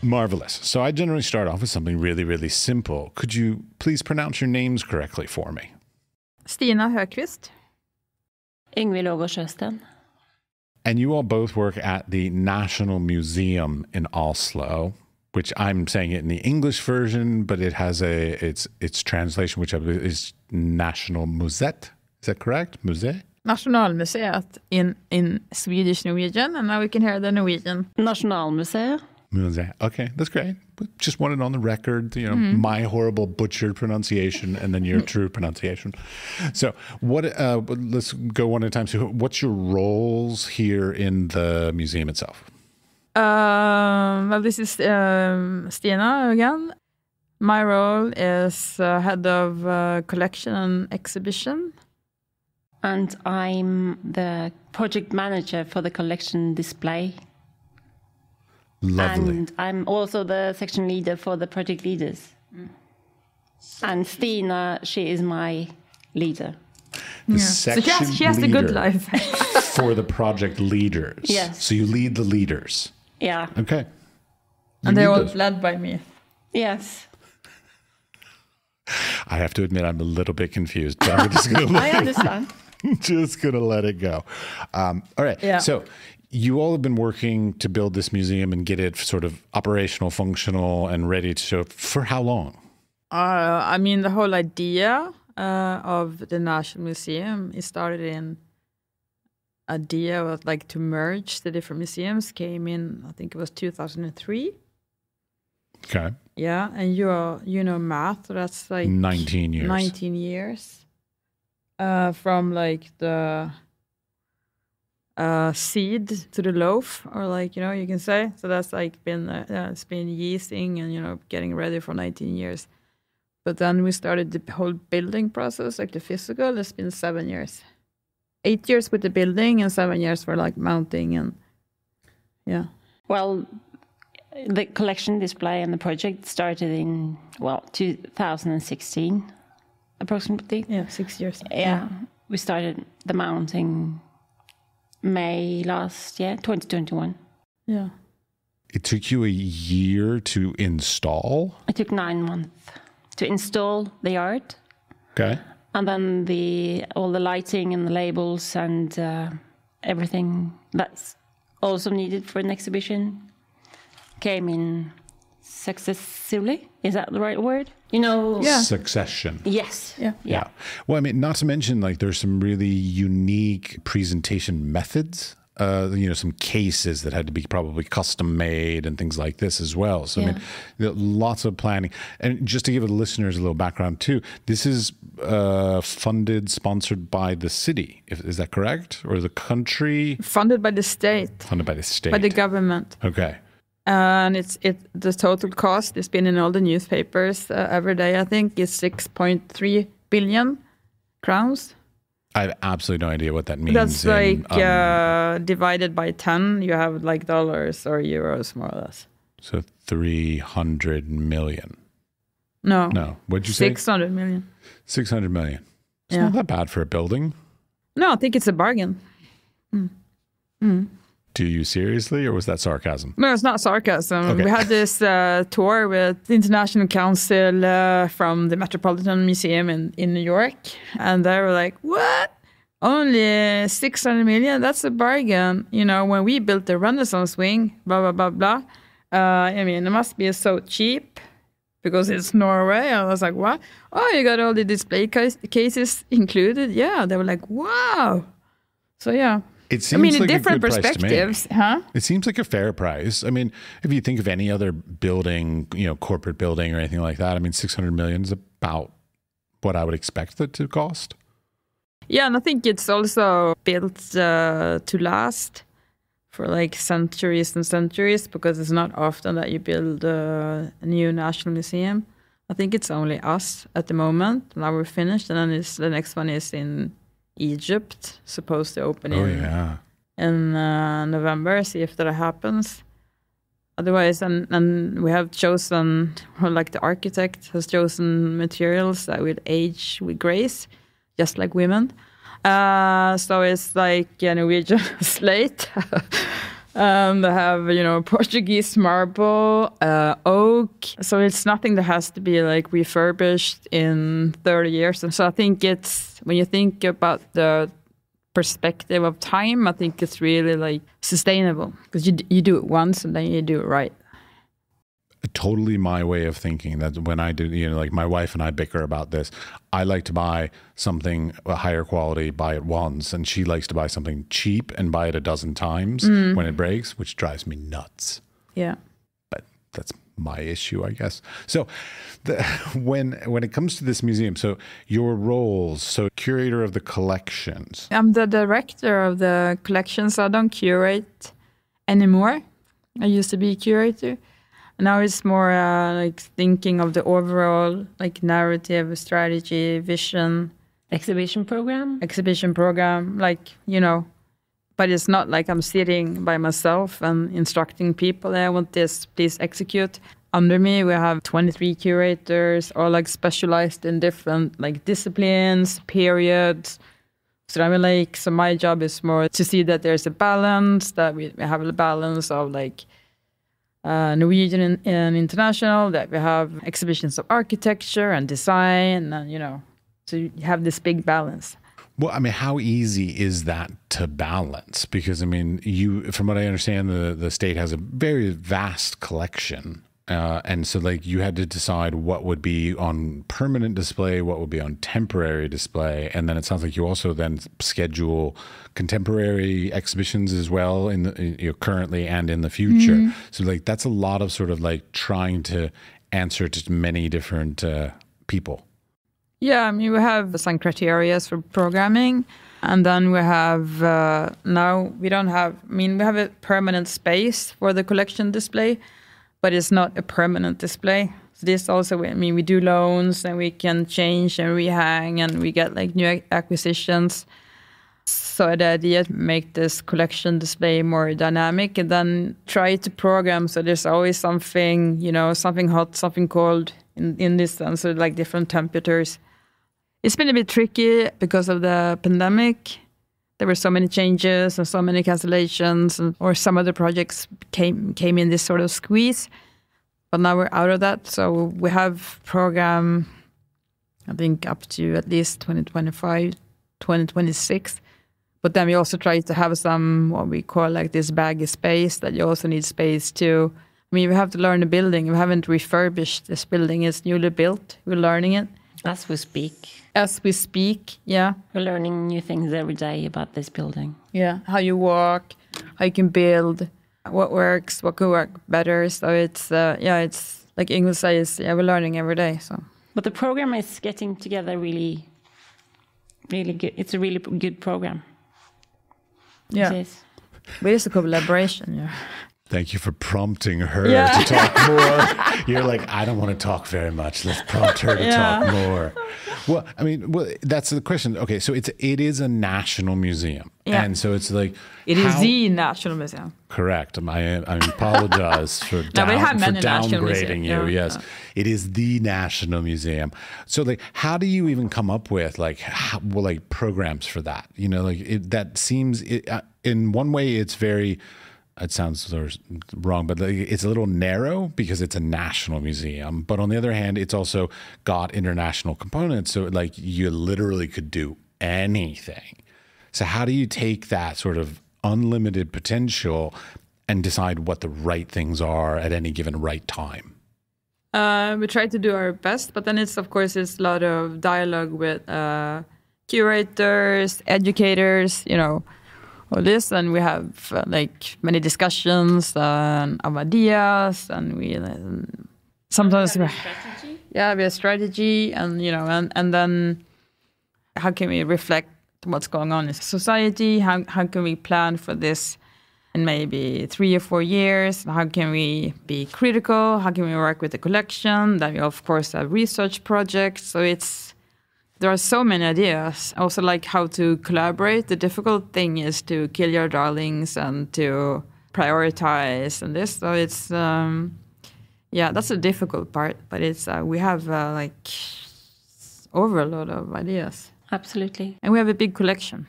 Marvelous. So I generally start off with something really, really simple. Could you please pronounce your names correctly for me? Stina Högkvist. Yngvill och Sjöösten. And you all both work at the National Museum in Oslo, which I'm saying it in the English version, but it has its translation, which I believe is National Museet. Is that correct? Musée? Nationalmuseet in Swedish Norwegian, and now we can hear the Norwegian. Nationalmuseet. Musée. Okay, that's great. But just want it on the record, my horrible butchered pronunciation and then your true pronunciation. So let's go one at a time. So what's your roles here in the museum itself? Well, this is Stina again. My role is head of collection and exhibition. And I'm the project manager for the collection display. Lovely. And I'm also the section leader for the project leaders. And Stina, she is my leader. Section so she has a good life. For the project leaders. Yes. So you lead the leaders. Yeah. Okay. And they're all led by me. Yes. I have to admit, I'm a little bit confused, but I'm just going to I understand. Just going to let it go. All right. Yeah. So you all have been working to build this museum and get it sort of operational, functional, and ready to show for how long? I mean, the whole idea of the National Museum, it started in idea of like to merge the different museums came in, I think it was 2003. Okay. Yeah, and you know math, so that's like 19 years. 19 years. From like the seed to the loaf, or like, you can say. So that's like been, it's been yeasting and, getting ready for 19 years. But then we started the whole building process, like the physical, it's been 7 years. 8 years with the building and 7 years for like mounting and, yeah. Well, the collection display and the project started in, 2016, approximately. Yeah, 6 years. Yeah. We started the mounting May last year, 2021. Yeah. It took you a year to install? It took 9 months to install the art. Okay. And then all the lighting and the labels and everything that's also needed for an exhibition came in successively. Is that the right word? Yeah. Succession. Yes. Yeah. Well, I mean, not to mention, like, there's some really unique presentation methods. Some cases that had to be probably custom made and things like this as well. So, I mean, lots of planning. And just to give the listeners a little background too, this is sponsored by the city. Is that correct? Or the country? Funded by the state. Funded by the state. By the government. Okay. And the total cost, it's been in all the newspapers every day, I think, is 6.3 billion crowns. I have absolutely no idea what that means. That's divided by 10, you have like dollars or euros, more or less. So 300 million. No. What'd you say? 600 million. 600 million. It's not that bad for a building. No, I think it's a bargain. Do you seriously, or was that sarcasm? No, it's not sarcasm. Okay. We had this tour with the International Council from the Metropolitan Museum in New York, and they were like, what? Only 600 million? That's a bargain. When we built the Renaissance wing, blah, blah, blah, blah. I mean, it must be so cheap because it's Norway. I was like, what? Oh, you got all the display cases included? Yeah, they were like, wow. So, yeah. It seems in like different a good perspectives, price to me. huh? It seems like a fair price. I mean, if you think of any other building, corporate building or anything like that, I mean, 600 million is about what I would expect it to cost. Yeah, and I think it's also built to last for like centuries and centuries, because it's not often that you build a new national museum. I think it's only us at the moment. Now we're finished, and then the next one is in Egypt, supposed to open in November. See if that happens. Otherwise, and we have chosen, or like the architect has chosen materials that will age with grace, just like women. So it's like a Norwegian slate. They have, Portuguese marble, oak. So it's nothing that has to be like refurbished in 30 years. And so I think it's, when you think about the perspective of time, I think it's really like sustainable because you do it once and then you do it right. Totally my way of thinking. That when I do, like my wife and I bicker about this. I like to buy something a higher quality, buy it once, and she likes to buy something cheap and buy it a dozen times when it breaks, which drives me nuts. Yeah, but that's my issue, I guess. So, when it comes to this museum, so your roles, so curator of the collections. I'm the director of the collections. I don't curate anymore. I used to be a curator. Now it's more like thinking of the overall like narrative, strategy, vision. Exhibition program, like, but it's not like I'm sitting by myself and instructing people, I want this, please execute. Under me, we have 23 curators, all like specialized in different like disciplines, periods. So my job is more to see that there's a balance, that we have a balance of like Norwegian and international, that we have exhibitions of architecture and design, and so you have this big balance. Well, I mean, how easy is that to balance? Because I mean, from what I understand, the state has a very vast collection, and so like you had to decide what would be on permanent display, what would be on temporary display, and then it sounds like you also then schedule contemporary exhibitions as well currently and in the future. So like that's a lot of sort of like trying to answer to many different people. Yeah, I mean, we have some criteria for programming, and then we have now we don't have. I mean, we have a permanent space for the collection display, but it's not a permanent display. So this also, I mean, we do loans and we can change and rehang and we get like new acquisitions. So the idea to make this collection display more dynamic and then try to program so there's always something, something hot, something cold in this sense, so like different temperatures. It's been a bit tricky because of the pandemic. There were so many changes and so many cancellations, or some of the projects came in this sort of squeeze. But now we're out of that, so we have program, I think, up to at least 2025, 2026. But then we also try to have some, what we call like this baggy space, that you also need space to. I mean, we have to learn the building. We haven't refurbished this building. It's newly built. We're learning it. As we speak. As we speak, yeah. We're learning new things every day about this building. Yeah, how you walk, how you can build, what works, what could work better. So it's, it's like Yngvill says, we're learning every day. So, but the program is getting together really, really good. It's a really good program. Yeah, but it's a collaboration, yeah. Thank you for prompting her to talk more. You're like, I don't want to talk very much. Let's prompt her to talk more. Well, I mean, that's the question. Okay, so it is a national museum. Yeah. And so it's like... It is the National Museum. Correct. I apologize for, downgrading you. Yes, it is the National Museum. So like, how do you even come up with like programs for that? That seems, in one way, it's very... It sounds sort of wrong, but it's a little narrow because it's a national museum. But on the other hand, it's also got international components. So like you literally could do anything. So how do you take that sort of unlimited potential and decide what the right things are at any given right time? We try to do our best, but then it's a lot of dialogue with curators, educators, all this, and we have like many discussions of ideas, and we sometimes we have a strategy, and and then how can we reflect what's going on in society? How can we plan for this in maybe 3 or 4 years? How can we be critical? How can we work with the collection? Then we of course have research projects. So there are so many ideas. Also, like how to collaborate. The difficult thing is to kill your darlings and to prioritize and this. So it's, that's a difficult part. But it's we have overload of ideas. Absolutely. And we have a big collection.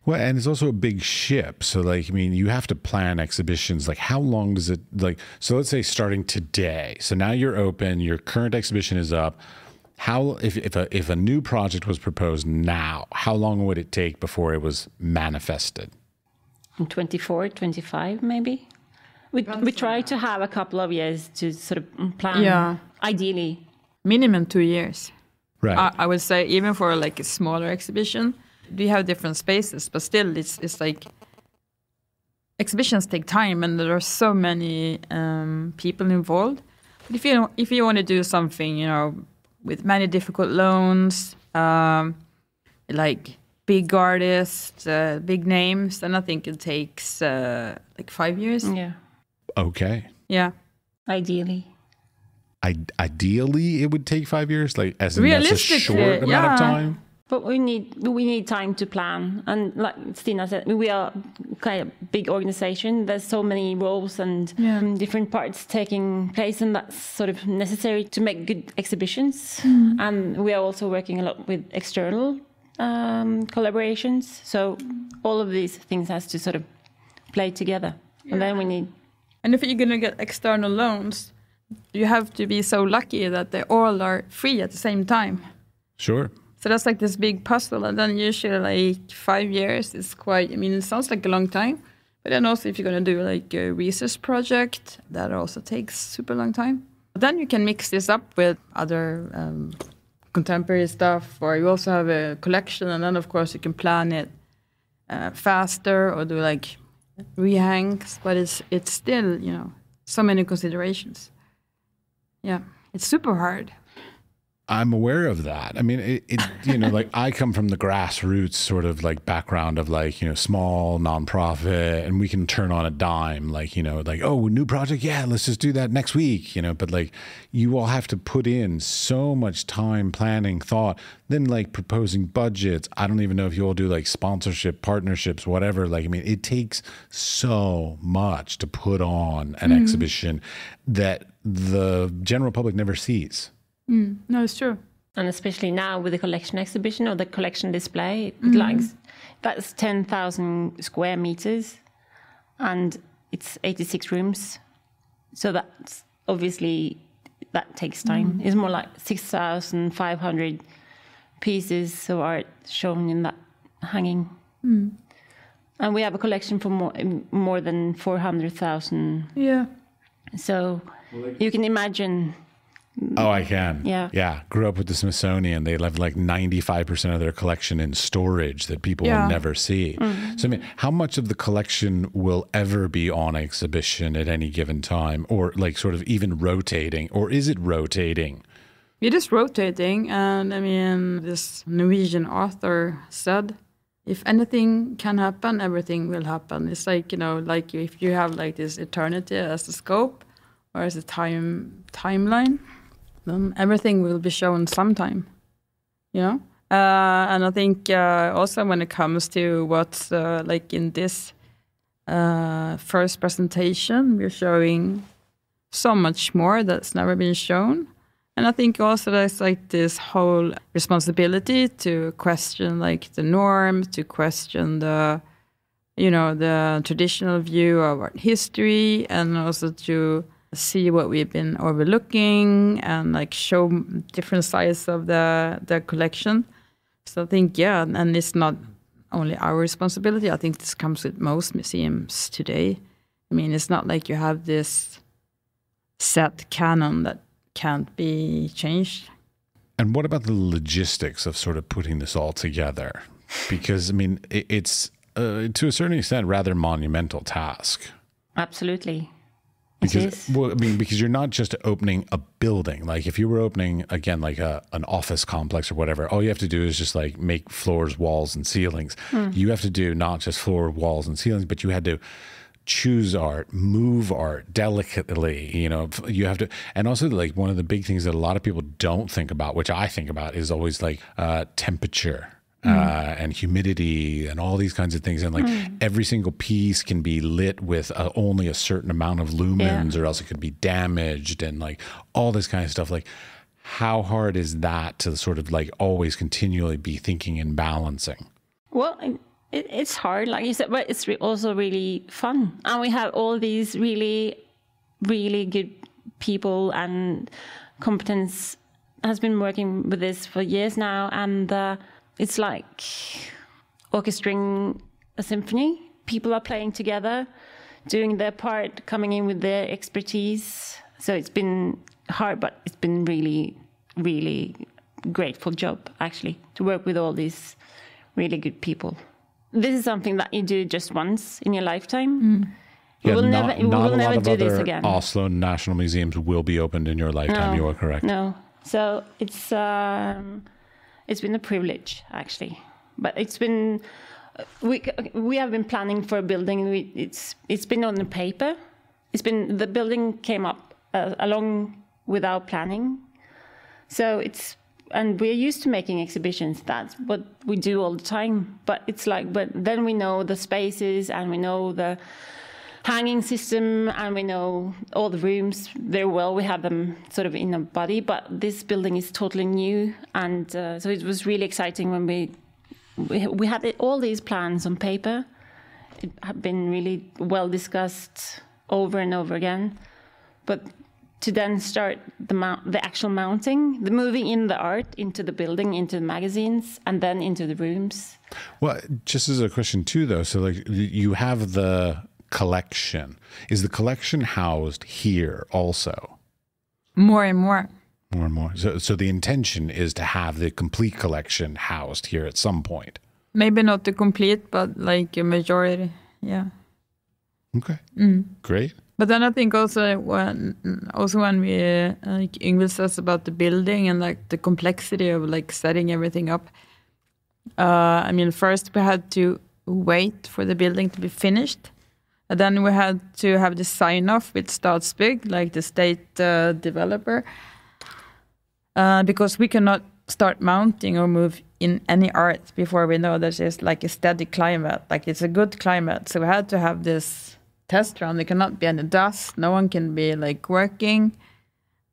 Well, and it's also a big ship. So, like, I mean, you have to plan exhibitions. Like, how long does it, like, so let's say starting today. So now you're open, your current exhibition is up. How, if a new project was proposed now, how long would it take before it was manifested? 24, 25, maybe. We try to have a couple of years to sort of plan. Yeah. Ideally. Minimum 2 years. Right. I would say even for like a smaller exhibition, we have different spaces, but still it's like exhibitions take time and there are so many people involved. But if you want to do something, you know, with many difficult loans, like big artists, big names, then I think it takes like 5 years. Yeah. Okay. Yeah. Ideally. Ideally, it would take 5 years, like as in that's a short amount of time. But we need time to plan, and like Stina said, we are kind of big organization. There's so many roles and different parts taking place, and that's sort of necessary to make good exhibitions. And we are also working a lot with external collaborations. So all of these things has to sort of play together, and then we need. And if you're gonna get external loans, you have to be so lucky that they all are free at the same time. Sure. So that's like this big puzzle. And then usually like 5 years is quite, I mean, it sounds like a long time. But then also if you're going to do like a research project, that also takes super long time. But then you can mix this up with other contemporary stuff, or you also have a collection. And then of course you can plan it faster or do like rehangs. But it's still, you know, so many considerations. Yeah, it's super hard. I'm aware of that. I mean, it you know, like I come from the grassroots sort of like background of like, you know, small nonprofit, and we can turn on a dime, like, you know, like, oh, new project. Yeah, let's just do that next week, you know, but like you all have to put in so much time, planning, thought, then like proposing budgets. I don't even know if you all do like sponsorship, partnerships, whatever. Like, I mean, it takes so much to put on an exhibition that the general public never sees. No, it's true. And especially now with the collection exhibition or the collection display, that's 10,000 square meters and it's 86 rooms. So that's obviously, that takes time. It's more like 6,500 pieces of art shown in that hanging. And we have a collection for more than 400,000. Yeah. So you can imagine. Oh, I can. Yeah. Yeah. Grew up with the Smithsonian. They left like 95% of their collection in storage that people will never see. So, I mean, how much of the collection will ever be on exhibition at any given time, or like sort of even rotating, or is it rotating? It is rotating. And I mean, this Norwegian author said, if anything can happen, everything will happen. It's like, you know, like if you have like this eternity as a scope or as a timeline, then everything will be shown sometime, you know? And I think also when it comes to what's like in this first presentation, we're showing so much more that's never been shown. And I think also there's like this whole responsibility to question like the norm, to question the, you know, the traditional view of art history, and also to see what we've been overlooking and like show different sides of the collection. So I think, yeah, and it's not only our responsibility. I think this comes with most museums today. I mean, it's not like you have this set canon that can't be changed. And what about the logistics of sort of putting this all together? Because, I mean, it's to a certain extent rather monumental task. Absolutely. Because, well, I mean, because you're not just opening a building. Like if you were opening, again, like an office complex or whatever, all you have to do is just like make floors, walls, and ceilings. You have to do not just floor, walls, and ceilings, but you had to choose art, move art delicately, you know, you have to. And also like one of the big things that a lot of people don't think about, which I think about, is always like temperature. And humidity and all these kinds of things, and like every single piece can be lit with only a certain amount of lumens, or else it could be damaged, and like all this kind of stuff. Like, how hard is that to sort of like always continually be thinking and balancing? Well, it's hard, like you said, but it's also really fun. And we have all these really, really good people, and competence has been working with this for years now. And it's like orchestrating a symphony. People are playing together, doing their part, coming in with their expertise. So it's been hard, but it's been really, really grateful job, actually, to work with all these really good people. This is something that you do just once in your lifetime. We will never do this again. Oslo National Museums will be opened in your lifetime. You are correct. No. So it's been a privilege, actually. But it's been... We have been planning for a building. It's been on the paper. The building came up along without planning. So and we're used to making exhibitions. That's what we do all the time. But but then we know the spaces, and we know the hanging system, and we know all the rooms very well. We have them sort of in a body, but this building is totally new. And so it was really exciting when we had all these plans on paper. It had been really well discussed over and over again. But to then start the actual mounting, the moving in the art into the building, into the magazines, and then into the rooms. Well, just as a question too, though, so like you have the collection. Is the collection housed here also? More and more. More and more. So the intention is to have the complete collection housed here at some point. Maybe not the complete, but like a majority. Yeah. Okay. Great. But then I think also when we like Yngvill says about the building and like the complexity of like setting everything up. I mean, first we had to wait for the building to be finished. And then we had to have the sign off with Statsbygg, like the state developer. Because we cannot start mounting or move in any art before we know that there's like a steady climate, like it's a good climate. So we had to have this test run. There cannot be any dust. No one can be like working.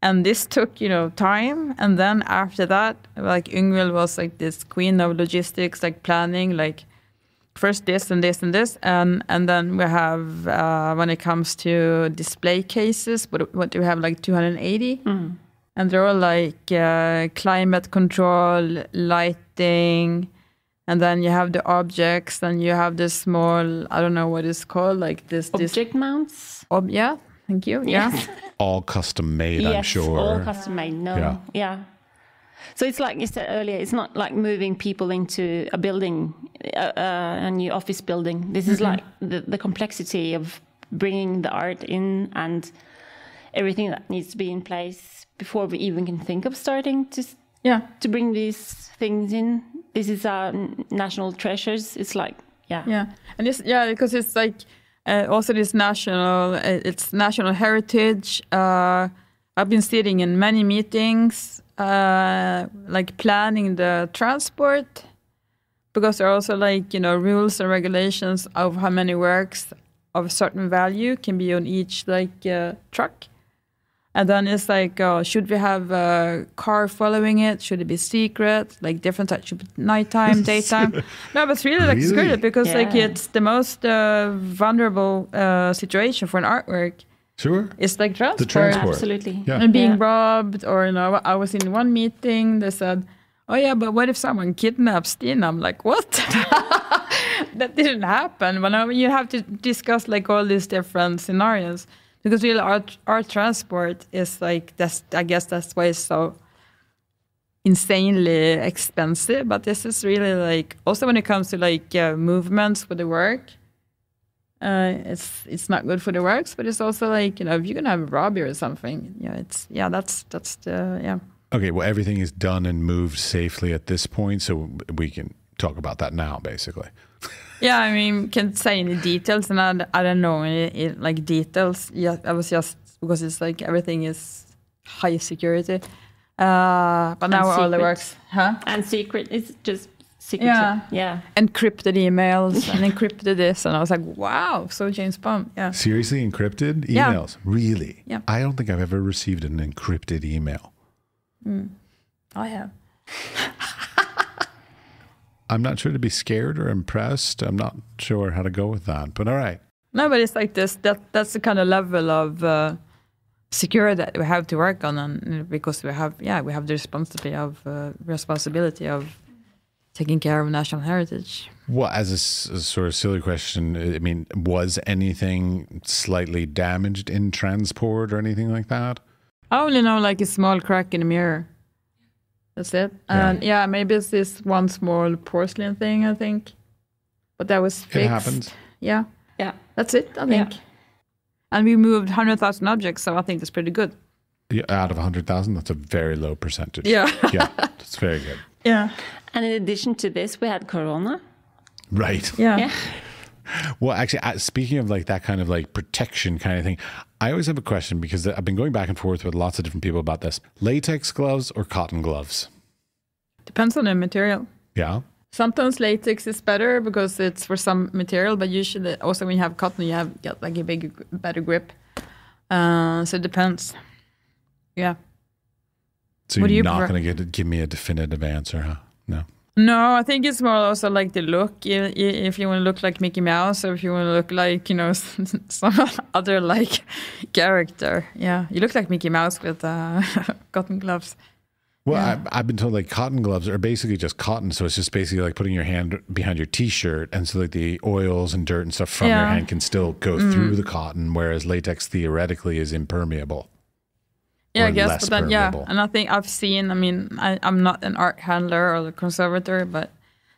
And this took, time. And then after that, like Yngvill was like this queen of logistics, like planning, like first this and this and this. And then we have, when it comes to display cases, what do we have, like 280? And they're all like climate control, lighting, and then you have the objects, and you have the small, I don't know what it's called, like this... Object mounts? Yeah, thank you, yes. Yeah. All custom made, yes, I'm sure. All custom made, no, yeah. So it's like you said earlier, it's not like moving people into a building, a new office building. This is like the complexity of bringing the art in and everything that needs to be in place before we even can think of starting to bring these things in. This is our national treasures. It's like, and it's because it's like also this it's national heritage. I've been sitting in many meetings, like planning the transport, because there are also like rules and regulations of how many works of a certain value can be on each truck. And then it's like, should we have a car following it? Should it be secret? Like different types, should it be nighttime, daytime? No, but it's really like screwed because like it's the most vulnerable situation for an artwork. Sure. It's like transport. The transport. Absolutely. Yeah. And being robbed, or I was in one meeting, they said, oh yeah, but what if someone kidnaps Stina? I'm like, what? That didn't happen. But you have to discuss like all these different scenarios. Because really, art transport is like I guess that's why it's so insanely expensive. But this is really like also when it comes to like movements for the work, it's not good for the works. But it's also like if you're gonna have a robbery or something, that's the. Okay, well, everything is done and moved safely at this point, so we can talk about that now, basically. Yeah, I mean, can't say any details, and I don't know like details. Yeah, I was just because it's like everything is high security. But now all the works, and secret. It's just secret. Yeah. Encrypted emails and encrypted this, and I was like, wow, so James Bond. Yeah. Seriously, encrypted emails? Yeah. Really? Yeah. I don't think I've ever received an encrypted email. I have. I'm not sure to be scared or impressed. I'm not sure how to go with that, but all right. No, but it's like this. That's the kind of level of security that we have to work on, and because we have the responsibility of taking care of national heritage. Well, as a sort of silly question, I mean, was anything slightly damaged in transport or anything like that? I only know like a small crack in the mirror. That's it. And maybe it's this one small porcelain thing, I think. But that was fixed. It happens. Yeah. Yeah. That's it, I think. Yeah. And we moved 100,000 objects, so I think that's pretty good. Yeah, out of 100,000, that's a very low percentage. Yeah. Yeah, that's very good. Yeah. And in addition to this, we had Corona. Right. Yeah. Well, actually, speaking of like that kind of like protection kind of thing, I always have a question because I've been going back and forth with lots of different people about this. Latex gloves or cotton gloves? Depends on the material. Yeah. Sometimes latex is better because it's for some material, but usually also when you have cotton, you get like a better grip. So it depends. Yeah. So you're not going to give me a definitive answer, huh? No. No, I think it's more also like the look. If you want to look like Mickey Mouse, or if you want to look like, you know, some other like character. Yeah, you look like Mickey Mouse with cotton gloves. Well, I've been told like cotton gloves are basically just cotton. So it's just basically like putting your hand behind your t-shirt. And so like the oils and dirt and stuff from your hand can still go through the cotton, whereas latex theoretically is impermeable. Yeah, I guess, but then, and I think I've seen, I mean, I'm not an art handler or a conservator, but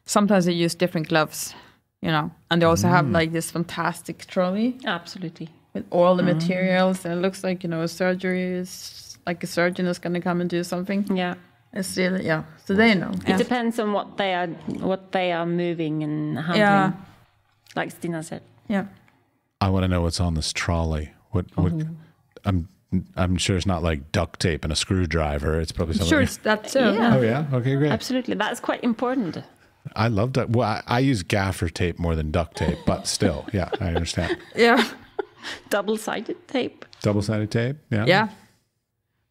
sometimes they use different gloves, you know, and they also have like this fantastic trolley. Absolutely. With all the materials, and it looks like, you know, surgery is like a surgeon is going to come and do something. Yeah. It's really, so they know. It depends on what they are moving and handling, like Stina said. Yeah. I want to know what's on this trolley. What I'm sure it's not like duct tape and a screwdriver. It's probably something. Sure, it's that too. Yeah. Oh yeah, okay, great. Absolutely, that's quite important. I love that. Well, I use gaffer tape more than duct tape, but still, yeah, I understand. Yeah. Double-sided tape. Double-sided tape. Yeah. Yeah.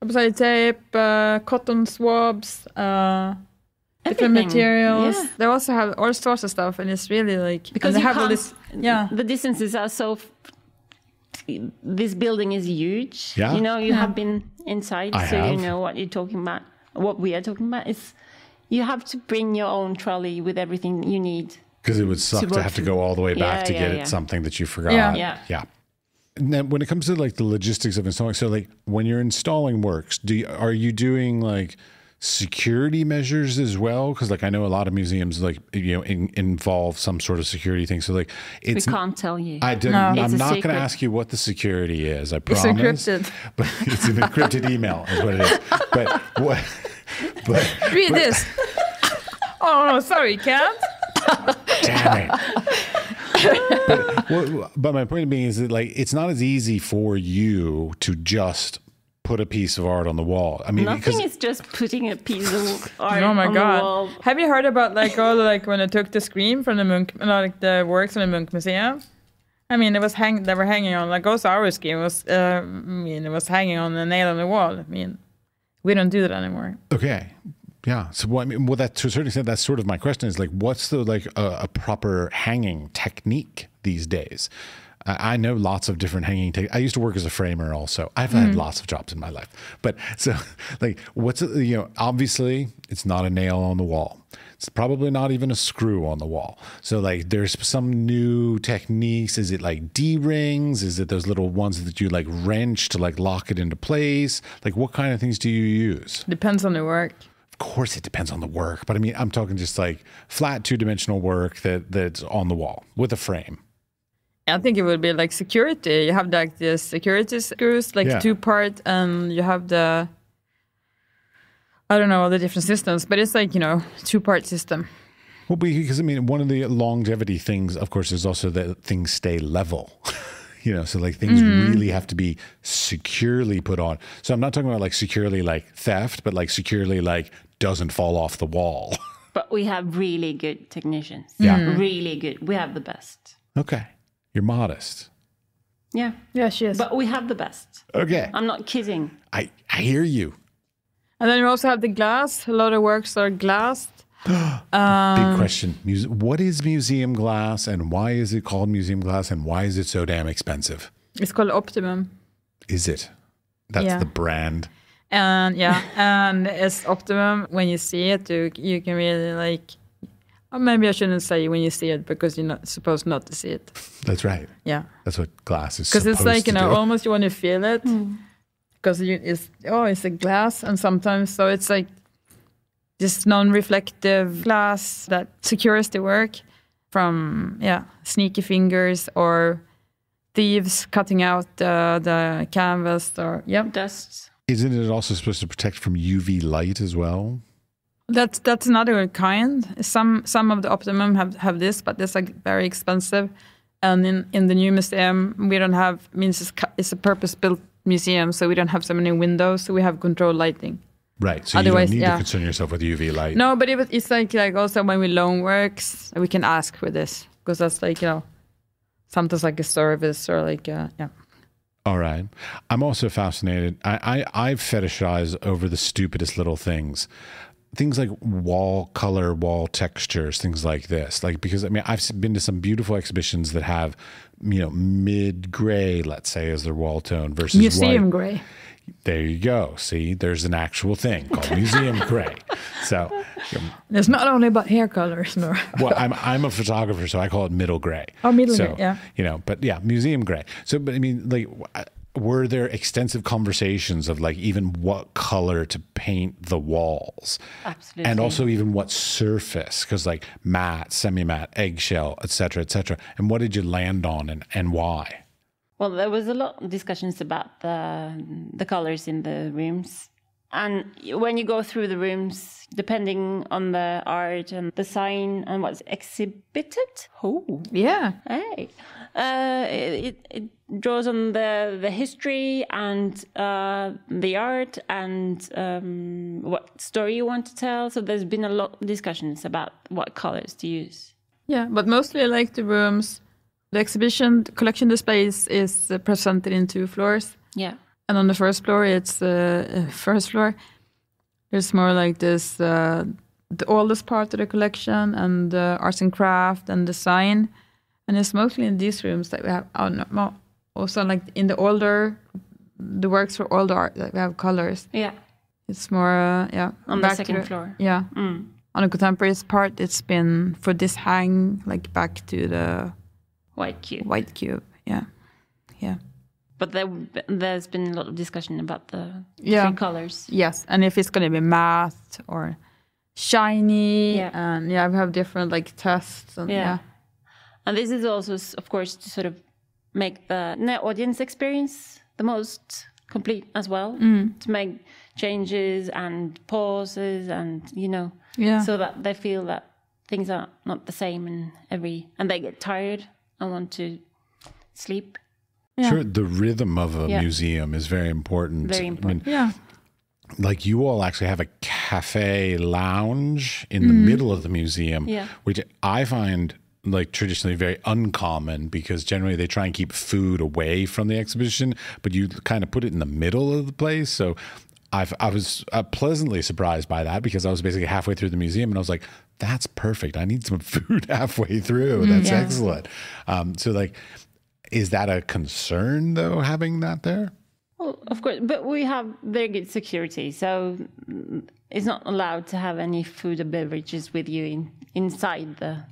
Double-sided tape, cotton swabs, different materials. Yeah. They also have all sorts of stuff, and it's really like because they have all this. Yeah. The distances are so. This building is huge. Yeah. You know, you have been inside, I have. You know what you're talking about. What we are talking about is you have to bring your own trolley with everything you need. Because it would suck to have to go all the way back to get it something that you forgot. Yeah. And then when it comes to like the logistics of installing, so like when you're installing works, are you doing like security measures as well? Because like I know a lot of museums like involve some sort of security thing. So like we can't tell you. I'm not going to ask you what the security is. I promise. It's encrypted. But it's an encrypted email is what it is. But what? But read this. Oh no, sorry, can't. Damn it. But my point being is that like it's not as easy for you to just put a piece of art on the wall. I mean, nothing is just putting a piece of art on the wall. Have you heard about like all like when they took the screen from the Munch, like the works in the Munch Museum? I mean, they were hanging on like also our screen was. I mean, it was hanging on a nail on the wall. I mean, we don't do that anymore. Okay. Yeah. So, well, I mean, that to a certain extent, that's sort of my question is like, what's the like a proper hanging technique these days? I know lots of different hanging techniques. I used to work as a framer also. I've had lots of jobs in my life. But so like, obviously it's not a nail on the wall. It's probably not even a screw on the wall. So like there's some new techniques. Is it like D-rings? Is it those little ones that you like wrench to like lock it into place? Like what kind of things do you use? Depends on the work. Of course it depends on the work. But I mean, I'm talking just like flat two-dimensional work that's on the wall with a frame. I think it would be like security. You have like the security screws, like 2-part, and you have the, I don't know, all the different systems, but it's like, 2-part system. Well, because I mean, one of the longevity things, of course, is also that things stay level. So like things really have to be securely put on. So I'm not talking about like securely like theft, but like securely like doesn't fall off the wall. But we have really good technicians. Yeah. Really good. We have the best. Okay. You're modest. Yeah. Yeah, she is. But we have the best. Okay. I'm not kidding. I hear you. And then we also have the glass. A lot of works are glassed. Big question. What is museum glass and why is it called museum glass and why is it so damn expensive? It's called Optimum. Is it? That's the brand. And and it's Optimum. When you see it, you can really like, or maybe I shouldn't say when you see it because you're not supposed not to see it. That's right. Yeah. That's what glass is supposed to do. Because it's like, almost you want to feel it. Because it's a glass, and sometimes so it's like this non-reflective glass that secures the work from sneaky fingers or thieves cutting out the canvas or dust. Isn't it also supposed to protect from UV light as well? That's another kind. Some of the Optimum have this, but it's like very expensive. And in the new museum, we don't have. It's a purpose-built museum, so we don't have so many windows, so we have controlled lighting. Right. So otherwise, you don't need to concern yourself with UV light. No, but it's like also when we loan works, we can ask for this because that's like sometimes like a service or like All right. I'm also fascinated. I fetishize over the stupidest little things. Things like wall color, wall textures, things like this. Like, because I mean, I've been to some beautiful exhibitions that have, mid gray, let's say, as their wall tone versus museum white. Gray. There you go. See, there's an actual thing called museum gray. So it's not only about hair colors, no. Well, I'm a photographer, so I call it middle gray. Oh, middle gray, yeah. But yeah, museum gray. So, but I mean, like, were there extensive conversations of like even what color to paint the walls? Absolutely. And also even what surface, because like matte, semi-matte, eggshell, et cetera, et cetera. And what did you land on and why? Well, there was a lot of discussions about the colors in the rooms. And when you go through the rooms, depending on the art and the sign and what's exhibited, hey, it draws on the history and the art and what story you want to tell. So there's been a lot of discussions about what colors to use. Yeah, but mostly I like the rooms. The exhibition collection displays is presented in 2 floors. Yeah. And on the first floor, it's first floor. There's more like this, the oldest part of the collection and arts and craft and design. And it's mostly in these rooms that we have, also like in the works for older art that we have colors. Yeah. It's more, on the second floor. Yeah. Mm. On the contemporary part, it's been for this hang, like back to the White cube, yeah. But there's been a lot of discussion about the 3 colors. Yes, and if it's going to be matte or shiny, and we have different like tests. And, And this is also, of course, to sort of make the audience experience the most complete as well. To make changes and pauses and so that they feel that things are not the same and they get tired. I want to sleep. Yeah. Sure, the rhythm of a museum is very important. Very important. I mean, like you all actually have a cafe lounge in the middle of the museum, which I find like traditionally very uncommon because generally they try and keep food away from the exhibition, but you kind of put it in the middle of the place. So I was pleasantly surprised by that because I was basically halfway through the museum and I was like, that's perfect. I need some food halfway through. That's excellent. So like, is that a concern though, having that there? Well, of course, but we have very good security. So it's not allowed to have any food or beverages with you inside the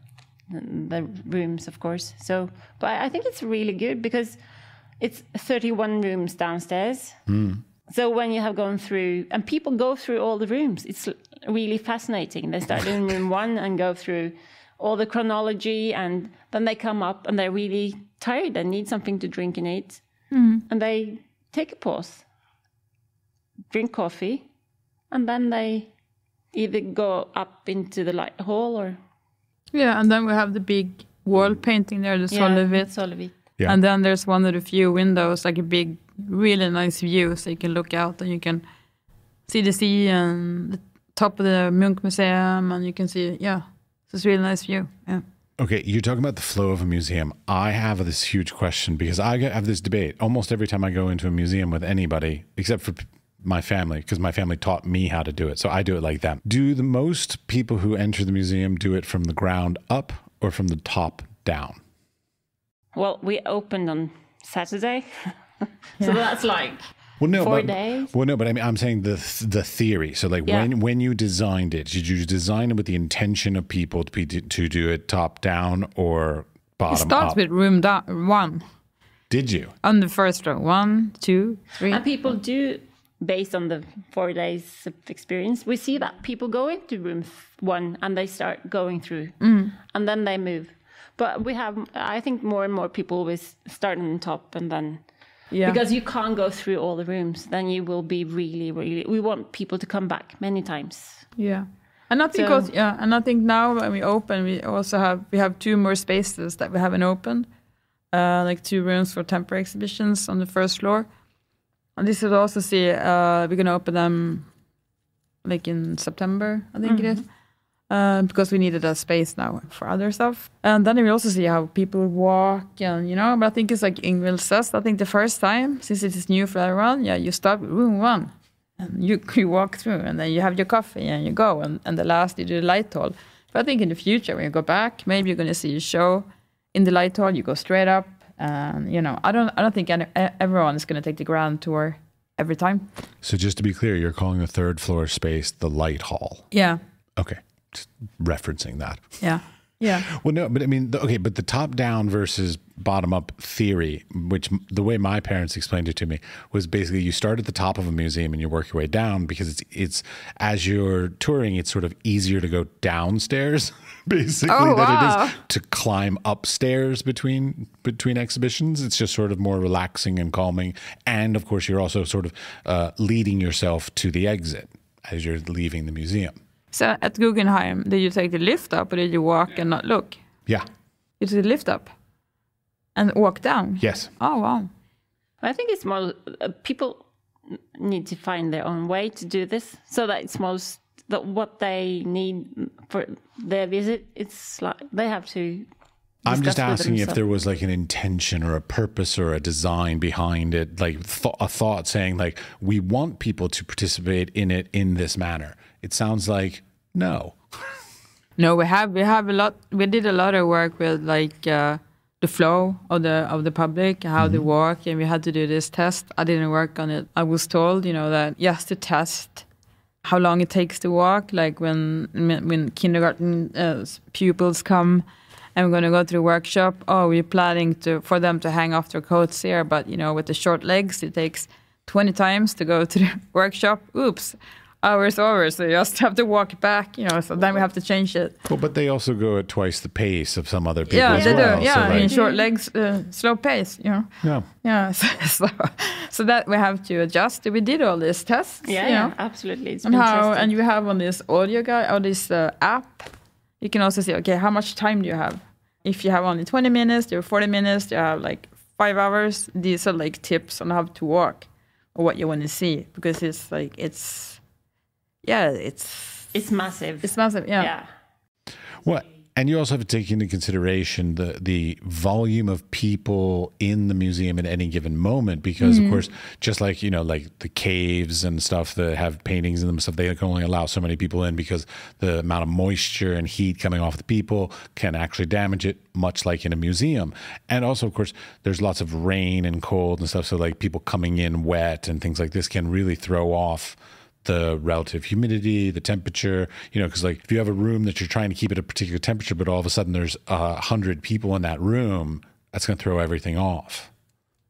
rooms, of course. So, but I think it's really good because it's 31 rooms downstairs. So when you have gone through, and people go through all the rooms, it's really fascinating. They start in room 1 and go through all the chronology, and then they come up and they're really tired and need something to drink and eat. And they take a pause, drink coffee, and then they either go up into the light hall or... Yeah, and then we have the big wall painting there, the Solvit. Yeah. And then there's one of the few windows, like a big, really nice view, so you can look out and you can see the sea and the top of the Munch Museum, and you can see, it's a really nice view. Yeah. Okay, you're talking about the flow of a museum. I have this huge question because I have this debate almost every time I go into a museum with anybody, except for my family, because my family taught me how to do it. So I do it like that. Do the most people who enter the museum do it from the ground up or from the top down? Well, we opened on Saturday, so that's like 4 days. Well, no, but I mean, I'm saying the theory. So, like, when you designed it, did you design it with the intention of people to do it top down or bottom up? It starts with room 1. Did you? On the first row, 1, 2, 3. And people do, based on the 4 days of experience, we see that people go into room 1 and they start going through, and then they move. But we have, I think, more and more people always start on top and then, because you can't go through all the rooms, then you will be really, really, we want people to come back many times. Yeah. And I think and I think now when we open, we also have 2 more spaces that we haven't opened, like 2 rooms for temporary exhibitions on the first floor. And this is also we're going to open them like in September, I think it is. Because we needed a space now for other stuff. And then we also see how people walk and, but I think it's like Yngvill says, I think the first time, since it is new for everyone, you start with room 1 and you walk through and then you have your coffee and you go and the last you do the light hall. But I think in the future when you go back, maybe you're going to see a show in the light hall, you go straight up and, I don't think everyone is going to take the grand tour every time. So just to be clear, you're calling the 3rd floor space the light hall? Yeah. Okay. Just referencing that. Yeah. Yeah. Well, no, but I mean, but the top down versus bottom up theory, which the way my parents explained it to me was basically you start at the top of a museum and you work your way down because it's as you're touring, it's sort of easier to go downstairs basically than it is to climb upstairs between exhibitions. It's just sort of more relaxing and calming. And of course, you're also sort of leading yourself to the exit as you're leaving the museum. So at Guggenheim, did you take the lift up or did you walk and not look? Yeah. You took the lift up and walk down? Yes. Oh, wow. I think it's more, people need to find their own way to do this. So that it's most, that what they need for their visit, it's like they have to. I'm just asking if there was like an intention or a purpose or a design behind it, like a thought saying like, we want people to participate in it in this manner. It sounds like no. No, we have a lot. We did a lot of work with like the flow of the public, how they walk, and we had to do this test. I didn't work on it. I was told, that just to test how long it takes to walk, like when kindergarten pupils come. And we're going to go to the workshop. Oh, we're planning for them to hang off their coats here. But, with the short legs, it takes 20 times to go to the workshop. Oops, hour's over. So you just have to walk back, so then we have to change it. Well, but they also go at twice the pace of some other people as well. Yeah, they do. Yeah, so like, short legs, slow pace, Yeah. Yeah, so that we have to adjust. We did all these tests. Yeah, absolutely. It's and you have on this audio guide, or this app, you can also see, okay, how much time do you have? If you have only 20 minutes, you have 40 minutes, you have like 5 hours. These are like tips on how to walk or what you want to see, because it's like, it's massive. It's massive, yeah. Well, and you also have to take into consideration the volume of people in the museum at any given moment, because of course, just like, like the caves and stuff that have paintings in them, stuff, they can only allow so many people in because the amount of moisture and heat coming off the people can actually damage it, much like in a museum. And also, of course, there's lots of rain and cold and stuff. So like people coming in wet and things like this can really throw off the relative humidity, the temperature, because like if you have a room that you're trying to keep at a particular temperature, but all of a sudden there's 100 people in that room, that's going to throw everything off.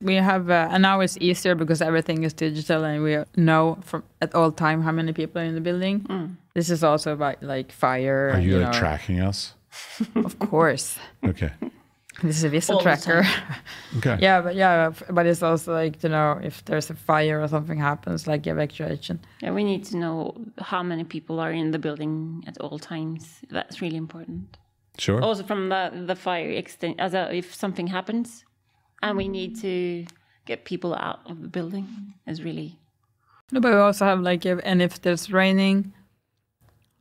We have, and now it's easier because everything is digital and we know at all time how many people are in the building. This is also about like fire. Are you tracking us? Of course. Okay. This is a visual tracker. Okay. But it's also like to know if there's a fire or something happens, like evacuation. Yeah, we need to know how many people are in the building at all times. That's really important. Sure. Also from the fire extent, if something happens, and we need to get people out of the building, is really. No, but we also have like, if there's raining.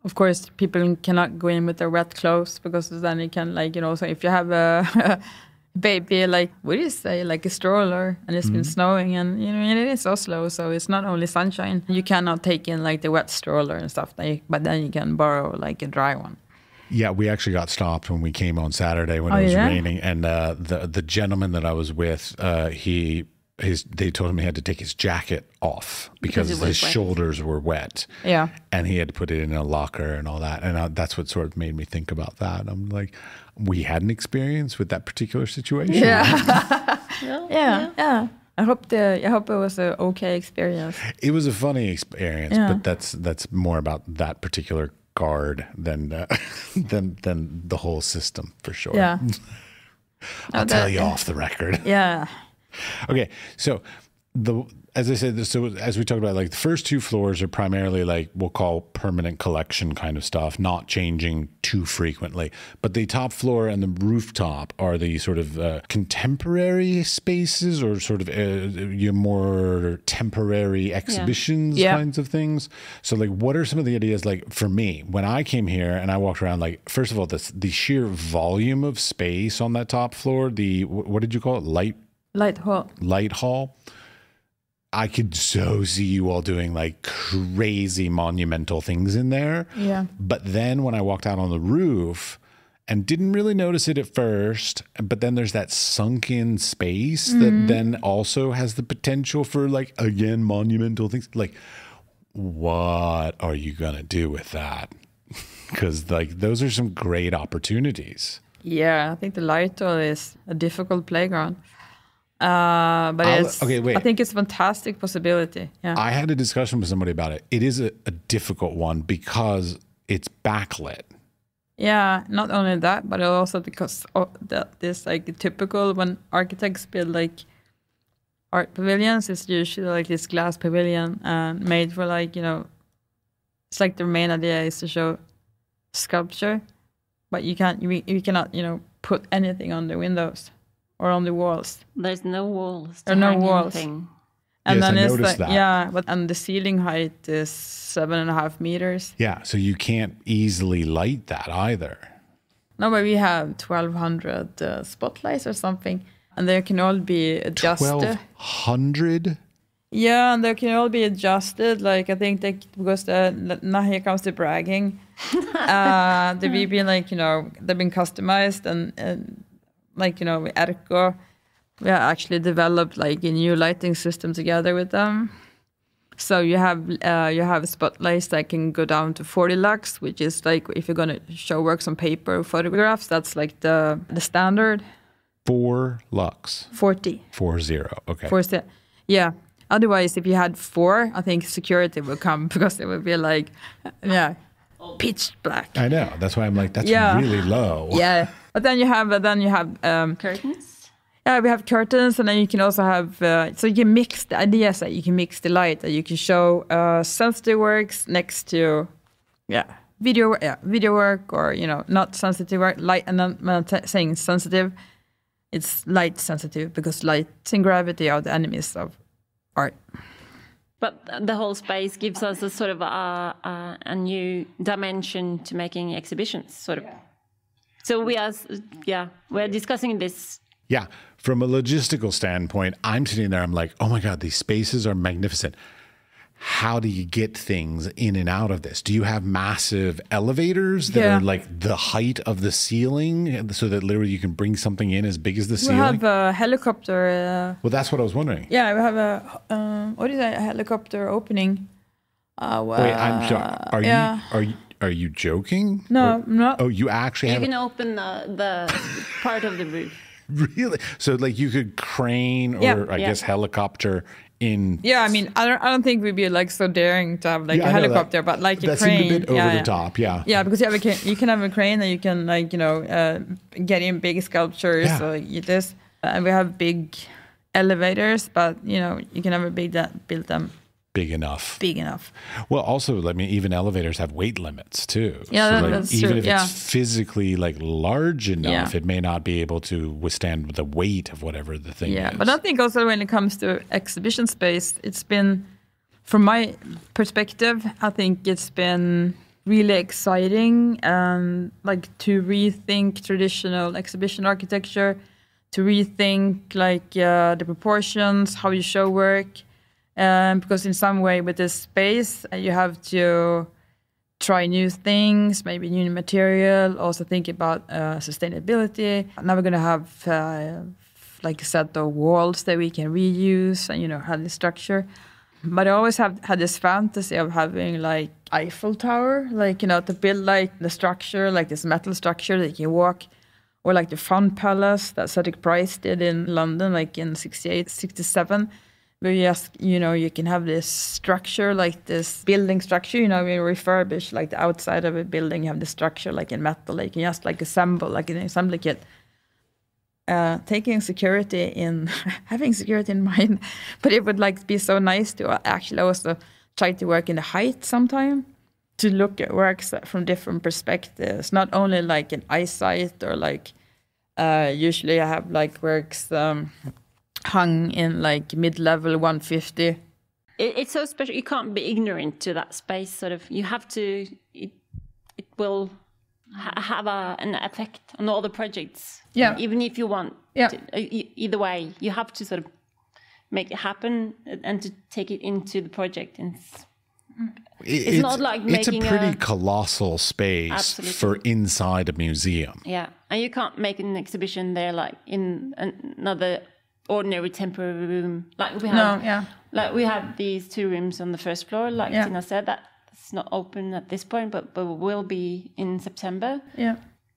Of course, people cannot go in with their wet clothes because then you can so if you have baby, like, what do you say, like a stroller, and it's been snowing, and and it is Oslo, so it's not only sunshine. You cannot take in like the wet stroller and stuff, but then you can borrow like a dry one. Yeah, we actually got stopped when we came on Saturday when it was raining, and the gentleman that I was with, they told him he had to take his jacket off because his shoulders were wet. Yeah, and he had to put it in a locker and all that, and that's what sort of made me think about that. I'm like, we had an experience with that particular situation. Yeah, yeah. I hope it was an okay experience. It was a funny experience, but that's more about that particular guard than the whole system for sure. Yeah, I'll tell you off the record. Yeah. Okay, so as I said, so as we talked about, like the first 2 floors are primarily like we'll call permanent collection kind of stuff, not changing too frequently. But the top floor and the rooftop are the sort of contemporary spaces, or sort of your more temporary exhibitions kinds of things. So like, what are some of the ideas? Like for me, when I came here and I walked around, like first of all, the sheer volume of space on that top floor, what did you call it? Light hall. I could so see you all doing like crazy monumental things in there. Yeah. But then when I walked out on the roof and didn't really notice it at first, but then there's that sunken space that then also has the potential for like, again, monumental things. Like, what are you going to do with that? Because like those are some great opportunities. Yeah, I think the light hall is a difficult playground. But I think it's a fantastic possibility. Yeah. I had a discussion with somebody about it. It is a difficult one because it's backlit. Yeah, not only that, but also because this like typical when architects build like art pavilions, it's usually like this glass pavilion made for like, it's like their main idea is to show sculpture, but you cannot, put anything on the windows. Or on the walls. There's no walls. There are no walls. Anything. And yes, then I it's noticed like, that. and the ceiling height is 7.5 meters. Yeah, so you can't easily light that either. No, but we have 1,200 spotlights or something, and they can all be adjusted. 1,200? Yeah, and they can all be adjusted. Like I think because now here comes the bragging. They've been like they've been customized and like with Erko, we have actually developed like a new lighting system together with them. So you have spotlights that can go down to 40 lux, which is like if you're gonna show works on paper or photographs, that's like the standard. 4 lux. 40. 40. Okay. 40. Yeah. Otherwise, if you had 4, I think security would come because it would be like, pitch black. I know. That's why I'm like, that's really low. Yeah. But then you have curtains. Yeah, we have curtains, and then you can also have so you can mix the ideas that you can mix the light, that you can show sensitive works next to video work, or not sensitive work, light. And then when I'm saying sensitive, it's light sensitive because light and gravity are the enemies of art. But the whole space gives us a sort of a new dimension to making exhibitions, sort of. So we're discussing this. Yeah, from a logistical standpoint, I'm sitting there, I'm like, oh my God, these spaces are magnificent. How do you get things in and out of this? Do you have massive elevators that are like the height of the ceiling so that literally you can bring something in as big as the ceiling? We have a helicopter. Well, that's what I was wondering. Yeah, we have a helicopter opening. Wait, I'm sorry. Are you joking? No, I'm not. Oh, you actually have... You can open the part of the roof. Really? So like you could crane or I guess helicopter in... Yeah, I mean, I don't think we'd be like so daring to have like a helicopter, but like a crane. That seemed a bit over the top, yeah. Yeah, because you can have a crane and you can like, get in big sculptures or this. And we have big elevators, but you can never build them big enough. Well, also, even elevators have weight limits too. Yeah, so that's even true. if it's physically like large enough, it may not be able to withstand the weight of whatever the thing is. Yeah, but I think also when it comes to exhibition space, it's been, from my perspective, I think it's been really exciting and like to rethink traditional exhibition architecture, to rethink like the proportions, how you show work, because in some way with this space you have to try new things, maybe new material, also think about sustainability. Now we're going to have like a set of walls that we can reuse and, have the structure. But I always have had this fantasy of having like Eiffel Tower, like, to build like the structure, like this metal structure that you can walk, or like the Fun Palace that Cedric Price did in London, like in 68, 67. Where you just, you can have this structure, like this building structure, we refurbish like the outside of a building, you have the structure like in metal, like you can just like assemble, like an assembly kit. Having security in mind, but it would like be so nice to actually also try to work in the height sometime, to look at works from different perspectives, not only like in eyesight or like, usually I have like works, hung in like mid-level 150. It's so special. You can't be ignorant to that space. Sort of, you have to. It will have an effect on all the projects. Yeah. Even if you want. Yeah. Either way, you have to sort of make it happen and to take it into the project. And it's not like making it's a pretty colossal space. Absolutely. For inside a museum. Yeah, and you can't make an exhibition there like in another ordinary temporary room, like we have. Like we have these 2 rooms on the first floor, like Tina said, that's not open at this point, but will be in September. Yeah,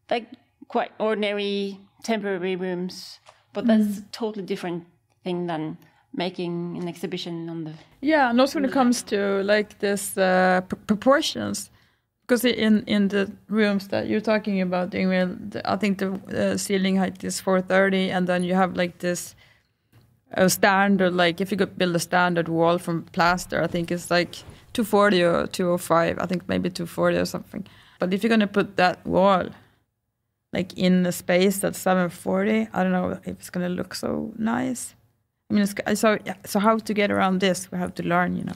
like quite ordinary temporary rooms, but that's a totally different thing than making an exhibition on the. Yeah, and also when it comes to like this proportions, because in the rooms that you're talking about, Yngvill, I think the ceiling height is 430, and then you have like this. A standard, like if you could build a standard wall from plaster, I think it's like 240 or 205, I think maybe 240 or something. But if you're going to put that wall like in a space that's 740, I don't know if it's going to look so nice. I mean, so how to get around this, we have to learn,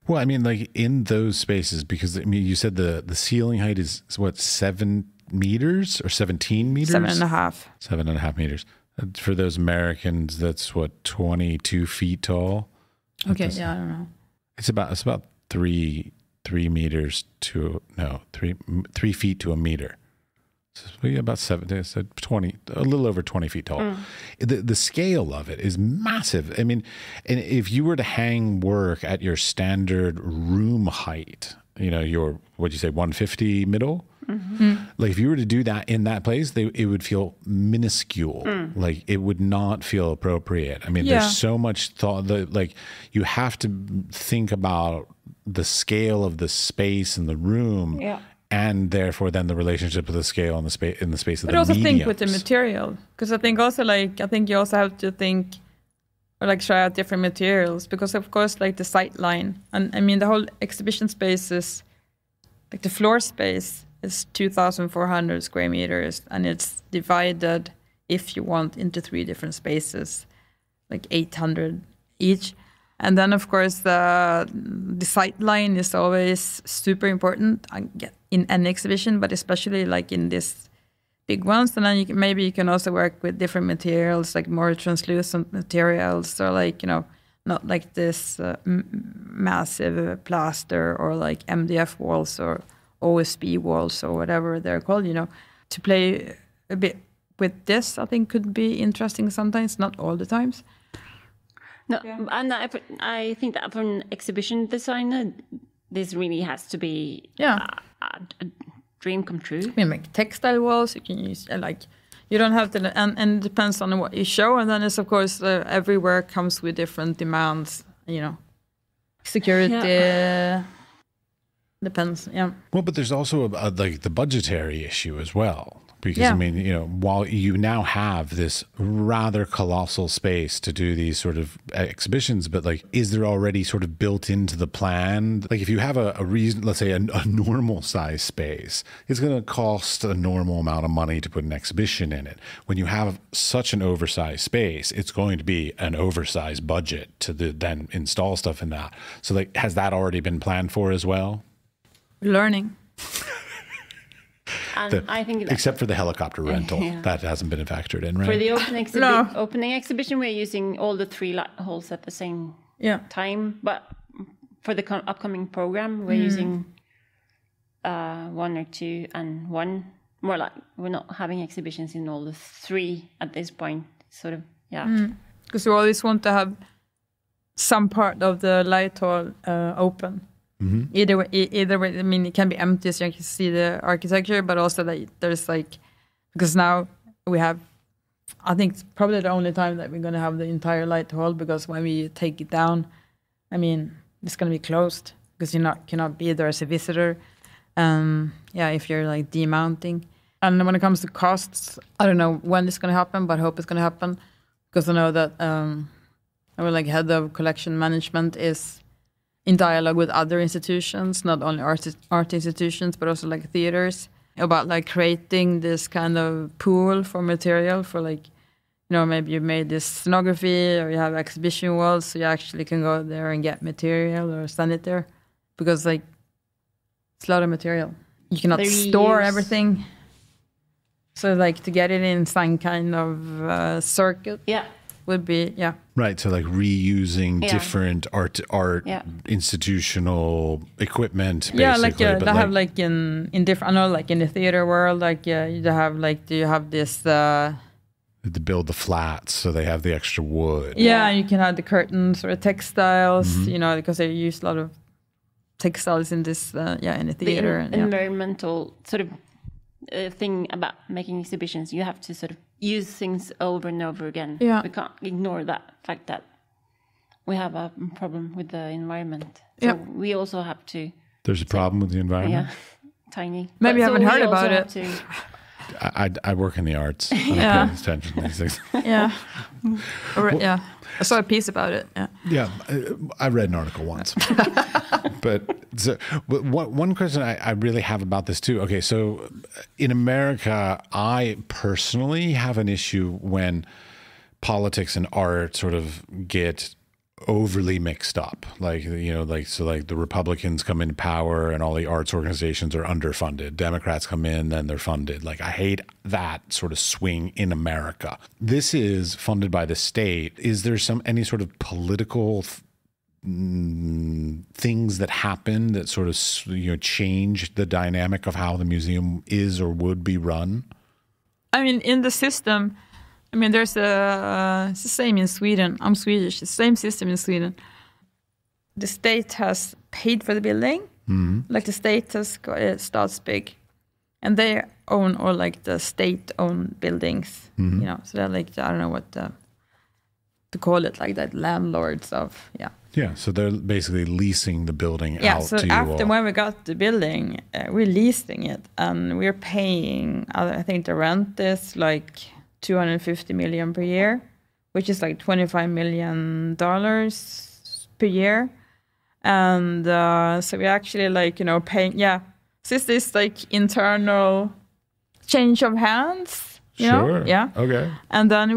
Well, I mean, like in those spaces, because I mean, you said the ceiling height is what, 7 meters or 17 meters? 7.5. 7.5 meters. For those Americans, that's what, 22 feet tall. Okay, I don't know. It's about 3 meters to 3 feet to a meter. So about 20, a little over 20 feet tall. The scale of it is massive. I mean, and if you were to hang work at your standard room height, your, what'd you say, 150 middle? Like if you were to do that in that place, it would feel minuscule. Like it would not feel appropriate. I mean, there's so much thought that like you have to think about the scale of the space in the room, and therefore then the relationship of the scale and the space in the space of the mediums. But also think with the material, because I think you also have to think or like try out different materials, because of course like the sight line, and I mean the whole exhibition space is like the floor space is 2,400 square meters, and it's divided, if you want, into 3 different spaces, like 800 each. And then, of course, the sight line is always super important in any exhibition, but especially like in this big ones. And then maybe you can also work with different materials, like more translucent materials, or like, not like this massive plaster or like MDF walls or OSB walls or whatever they're called, to play a bit with this, I think could be interesting sometimes, not all the times. No, and I think that for an exhibition designer, this really has to be a dream come true. I mean, like textile walls, you can use, you don't have to, and it depends on what you show, and then it's, of course, every work comes with different demands, security... Depends, Well, but there's also like the budgetary issue as well, because I mean, while you now have this rather colossal space to do these sort of exhibitions, but like, is there already sort of built into the plan? Like, if you have a reason, let's say a normal size space, it's going to cost a normal amount of money to put an exhibition in it. When you have such an oversized space, it's going to be an oversized budget to then install stuff in that. So, like, has that already been planned for as well? Learning. And I think that, except for the helicopter rental, that hasn't been factored in, right? For the opening exhibition, we're using all the 3 light halls at the same time. But for the upcoming program, we're using 1 or 2 and 1. More like we're not having exhibitions in all the 3 at this point. Sort of, Because we always want to have some part of the light hall open. Either way, I mean, it can be empty so you can see the architecture, but also that there's like, because now we have, I think it's probably the only time that we're going to have the entire light hall, because when we take it down, I mean, it's going to be closed because you cannot be there as a visitor. If you're like demounting. And when it comes to costs, I don't know when it's going to happen, but I hope it's going to happen, because I know that our like head of collection management is in dialogue with other institutions, not only art institutions, but also like theaters, about like creating this kind of pool for material for like, you know, maybe you made this scenography or you have exhibition walls, so you actually can go there and get material or send it there, because like it's a lot of material. You cannot store everything. So like to get it in some kind of circuit would be, Right, so like reusing different art institutional equipment, basically. Yeah, like they have like in different, I know like in the theater world, like you have like, do you have this... to build the flats, so they have the extra wood. Yeah, you can have the curtains or the textiles, you know, because they use a lot of textiles in this, in the theater. The environmental sort of thing about making exhibitions, you have to sort of use things over and over again. Yeah. We can't ignore that fact that we have a problem with the environment. So we also have to... There's a problem with the environment? Yeah, tiny. Maybe you haven't heard about it. I work in the arts. I'm paying attention to these things. I saw a piece about it. I read an article once. But one question I really have about this too. Okay, so in America, I personally have an issue when politics and art sort of get overly mixed up. Like, you know, like, so like the Republicans come into power and all the arts organizations are underfunded. Democrats come in, then they're funded. Like, I hate that sort of swing in America. This is funded by the state. Is there any sort of political things that happen that sort of, you know, change the dynamic of how the museum is or would be run? I mean, in the system, I mean, there's it's the same in Sweden. I'm Swedish. The same system in Sweden. The state has paid for the building. Like the state has starts big, and they own all like the state-owned buildings. You know, so they're like, I don't know what to call it, like that, landlords of Yeah, so they're basically leasing the building out so to you after all. When we got the building, we're leasing it, and we're paying, I think the rent is like $250 million per year, which is like $25 million per year. And so we actually like, you know, paying, so it's this like internal change of hands, you know? Okay. And then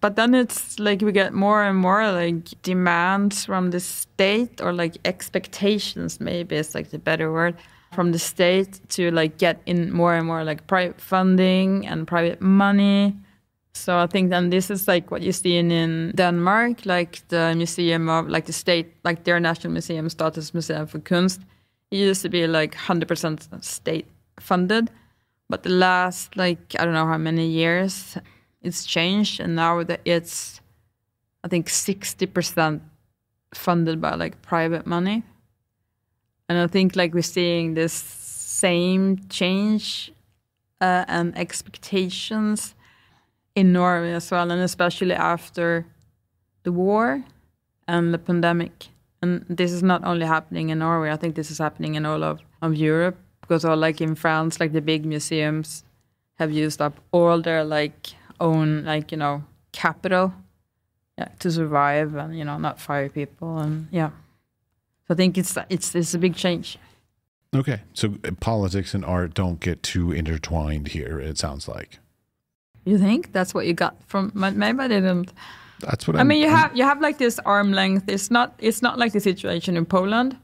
but then it's like we get more and more like demands from the state, or like expectations, maybe is like the better word, from the state to like get in more and more like private funding and private money. So I think then this is like what you see in Denmark, like the museum of like the state, like their national museum, Statens Museum for Kunst. It used to be like 100% state funded, but the last like, I don't know how many years it's changed, and now that it's, I think 60% funded by like private money. And I think like we're seeing this same change and expectations in Norway as well, and especially after the war and the pandemic. And this is not only happening in Norway, I think this is happening in all of Europe, because all like in France, like the big museums have used up all their like own like, you know, capital to survive and, you know, not fire people. And so I think it's a big change. Okay, so politics and art don't get too intertwined here, it sounds like. You think that's what you got from? Maybe I didn't. That's what I mean. You have like this arm length. It's not like the situation in Poland.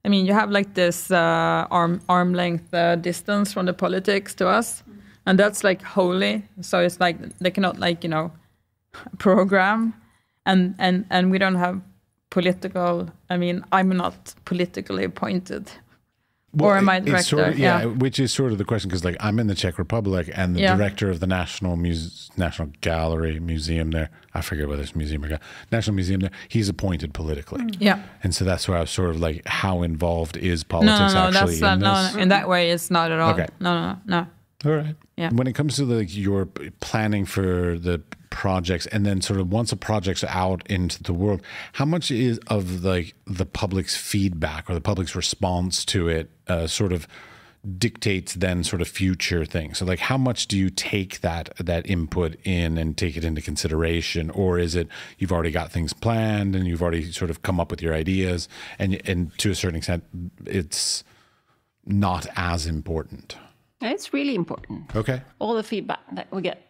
I mean, you have like this arm length distance from the politics to us, and that's like holy. So it's like they cannot like, you know, program, and we don't have political. I mean, I'm not politically appointed. Well, or am I director? Sort of, which is sort of the question, because like I'm in the Czech Republic, and the director of the National Gallery Museum there, I forget whether it's museum or National Museum there, he's appointed politically. Yeah. And so that's where I was sort of like, how involved is politics actually in this? No, in that way, it's not at all. Okay. No. All right. Yeah. When it comes to like your planning for the projects, and then sort of once a project's out into the world, how much is of like the public's feedback or the public's response to it sort of dictates then sort of future things? So like, how much do you take that input in and take it into consideration, or is it you've already got things planned and you've already sort of come up with your ideas, and to a certain extent it's not as important? It's really important. Okay. All the feedback that we get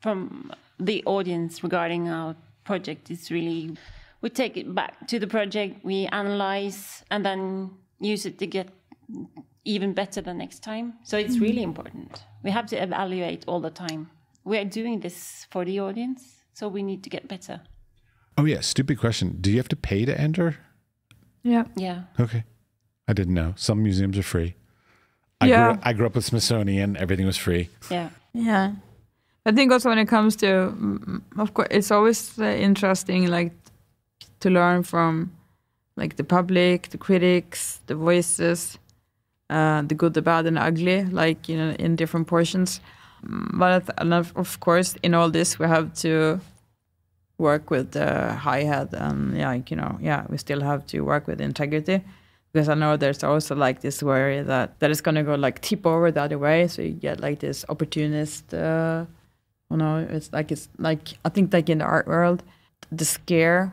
from the audience regarding our project is really, we take it back to the project, we analyze, and then use it to get even better the next time. So it's really important. We have to evaluate all the time. We are doing this for the audience, so we need to get better. Oh yeah, stupid question. Do you have to pay to enter? Yeah. Yeah. Okay. I didn't know. Some museums are free. I grew up with Smithsonian. Everything was free. Yeah. Yeah. I think also when it comes to, of course, it's always interesting, like, to learn from, like, the public, the critics, the voices, the good, the bad, and the ugly, like, you know, in different portions. But of course, in all this, we have to work with the hi-hat, and we still have to work with integrity. Because I know there's also like this worry that it's going to go like tip over the other way. So you get like this opportunist, it's like, I think like in the art world, the scare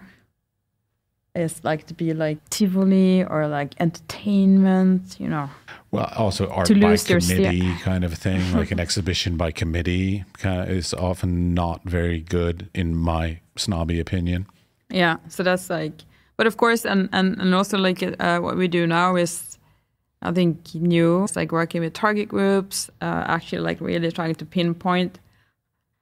is like to be like Tivoli or like entertainment, you know. Well, also art by committee kind of thing, like an exhibition by committee kind of is often not very good in my snobby opinion. Yeah, so that's like, but of course, and also like what we do now is, I think, new. It's like working with target groups, actually like really trying to pinpoint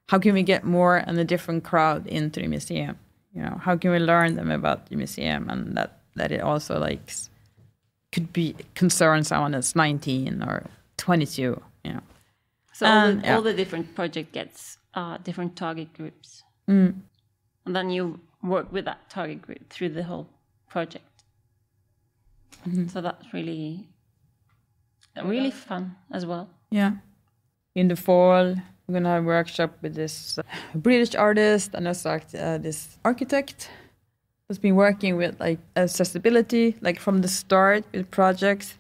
how can we get more and a different crowd into the museum. You know, how can we learn them about the museum, and that it also like could be concern someone that's 19 or 22. You know, so all the different project gets different target groups, and then you work with that target group through the whole project. So that's really fun as well. Yeah. In the fall, we're going to have a workshop with this British artist and also this architect who's been working with like accessibility, like from the start with projects,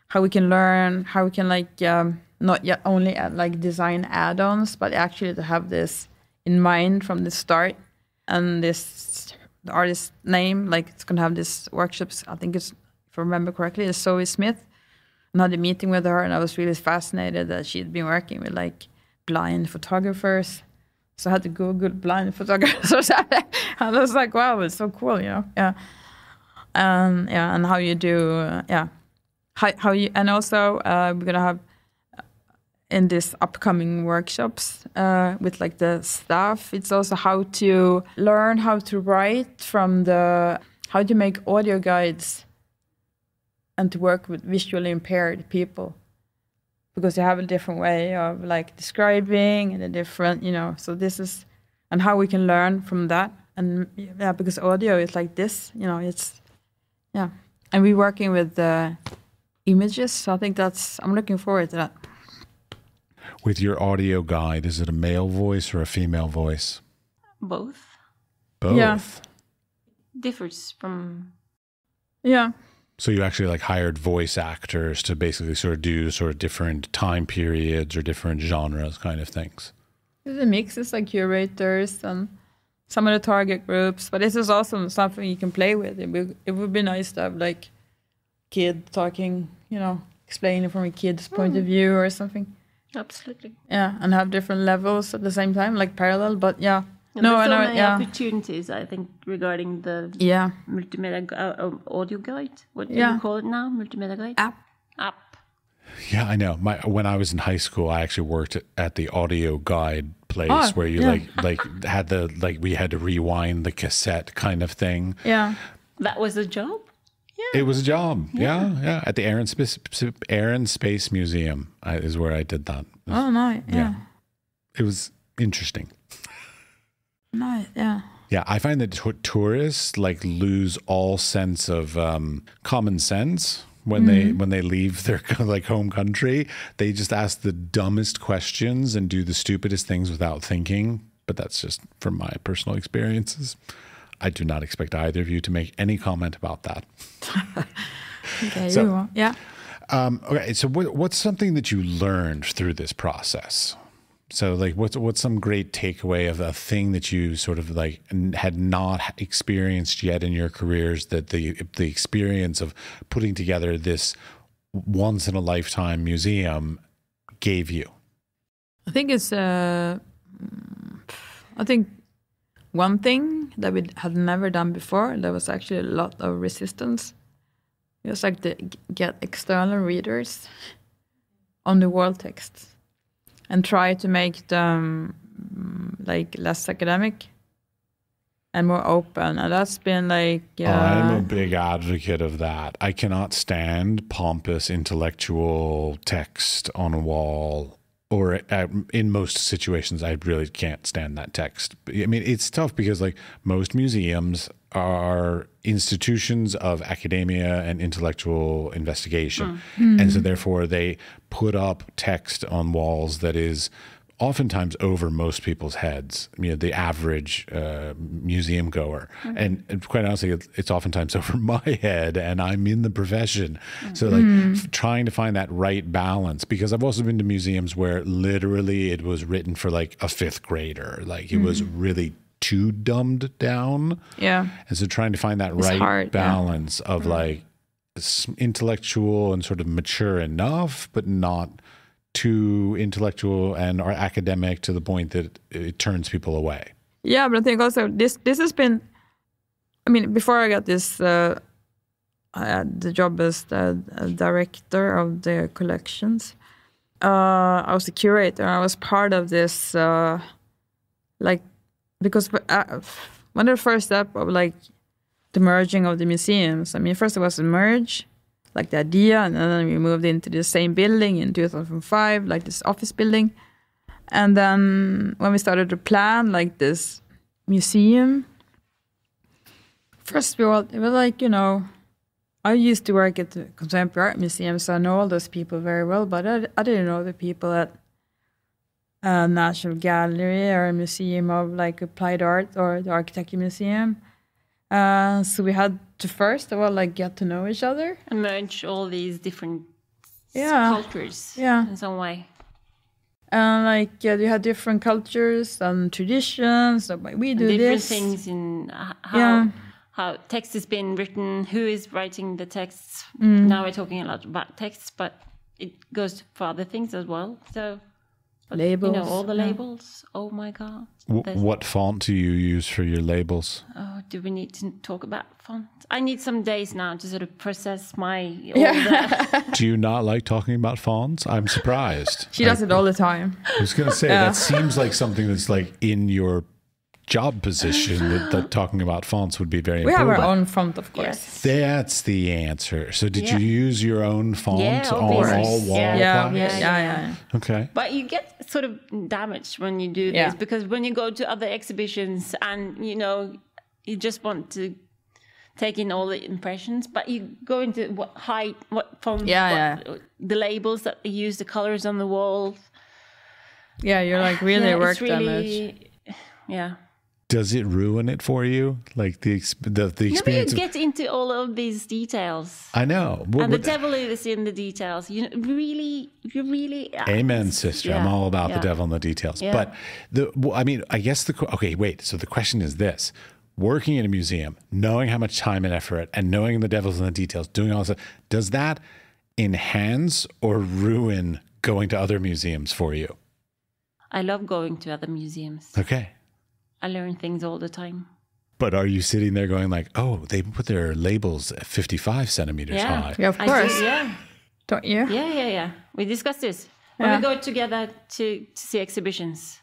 how we can learn, how we can like not yet only like design add-ons, but actually to have this in mind from the start. And the artist's name, like it's gonna have this workshops, I think it's, if I remember correctly, is Zoe Smith. And I had a meeting with her, and I was really fascinated that she'd been working with like blind photographers. So I had to Google blind photographers. And I was like, wow, it's so cool, you know? Yeah. And how you do, how you, and also we're gonna have in this upcoming workshops with like the staff, it's also how to learn how to write from how to make audio guides and to work with visually impaired people, because you have a different way of like describing and a different, you know, so this is, and how we can learn from that. And yeah, because audio is like this, you know, it's, yeah. And we're working with the images, so I think I'm looking forward to that. With your audio guide, is it a male voice or a female voice? Both. Both? Yeah. Differs from... Yeah. So you actually like hired voice actors to basically sort of do sort of different time periods or different genres kind of things? It's a mix. It's like curators and some of the target groups. But this is also something you can play with. It would be nice to have like kid talking, you know, explaining from a kid's point of view or something. Absolutely. Yeah, and have different levels at the same time, like parallel, but yeah. And No, there's I so know, many yeah. opportunities, I think, regarding the Yeah. multimedia audio guide. What do Yeah. you call it now? Multimedia guide? App. Yeah, I know. When I was in high school, I actually worked at the audio guide place Oh, where you yeah. like had we had to rewind the cassette kind of thing. Yeah. That was a job? It was a job. Yeah. At the Air and Space Museum is where I did that. Oh, nice. Yeah. It was interesting. Nice. Yeah. Yeah, I find that tourists like lose all sense of common sense when they leave their like home country. They just ask the dumbest questions and do the stupidest things without thinking. But that's just from my personal experiences. I do not expect either of you to make any comment about that. Okay. So- Yeah. Okay, so what's something that you learned through this process? So, like, what's some great takeaway of a thing that you sort of like had not experienced yet in your careers that the experience of putting together this once in a lifetime museum gave you? I think it's. I think one thing that we had never done before. There was actually a lot of resistance. It was like to get external readers on the wall texts and try to make them like less academic and more open. And that's been like... I'm a big advocate of that. I cannot stand pompous intellectual text on a wall, or in most situations, I really can't stand that text. I mean, it's tough because like most museums are institutions of academia and intellectual investigation. And so therefore they put up text on walls that is oftentimes over most people's heads, the average museum goer. And quite honestly, it's oftentimes over my head, and I'm in the profession. So like trying to find that right balance, because I've also been to museums where literally it was written for like a fifth grader. Like it was really too dumbed down. Yeah. And so trying to find that It's right hard, balance of like intellectual and sort of mature enough, but not too intellectual and or academic to the point that it turns people away. Yeah, but I think also this has been... I mean, before I got this, I had the job as the director of the collections. I was a curator. I was part of this, because one of the first step of like the merging of the museums. I mean, first it was a merge, like the idea, and then we moved into the same building in 2005, like this office building. And then when we started to plan like this museum, first of all, it was like, I used to work at the Contemporary Art Museum, so I know all those people very well, but I didn't know the people at National Gallery or a Museum of like Applied Art or the Architecture Museum. So we had to first of all like get to know each other And merge all these different cultures in some way. And like you had different cultures and traditions. So like, we do And different this. things in how text has been written, who is writing the texts. Now we're talking a lot about texts, but it goes for other things as well. So Labels. all the labels. Oh my God. What font do you use for your labels? Oh, do we need to talk about font? I need some days now to sort of process my... Do you not like talking about fonts? I'm surprised. She does it all the time. I was going to say, that seems like something that's like in your job position, that talking about fonts would be very We important. have our own font, of course. Yes. That's the answer. So did you use your own font Yeah, on of course. all wall Yeah. plaques? Okay. But you get sort of damaged when you do this because when you go to other exhibitions and, you just want to take in all the impressions, but you go into what height, what font, the labels that they use, the colors on the walls. Yeah, you're like really work it's really, damage. Yeah. Does it ruin it for you? Like the experience? You get into all of these details. I know. And the devil is in the details. You really... Amen, sister. I'm all about the devil in the details. Yeah. But I guess okay, wait. So the question is this. Working in a museum, knowing how much time and effort and knowing the devil's in the details, doing all this stuff, does that enhance or ruin going to other museums for you? I love going to other museums. Okay. I learn things all the time. But are you sitting there going like, oh, they put their labels at 55 centimeters high? Yeah, of I course. do, yeah. Don't you? Yeah. We discuss this when we go together to see exhibitions.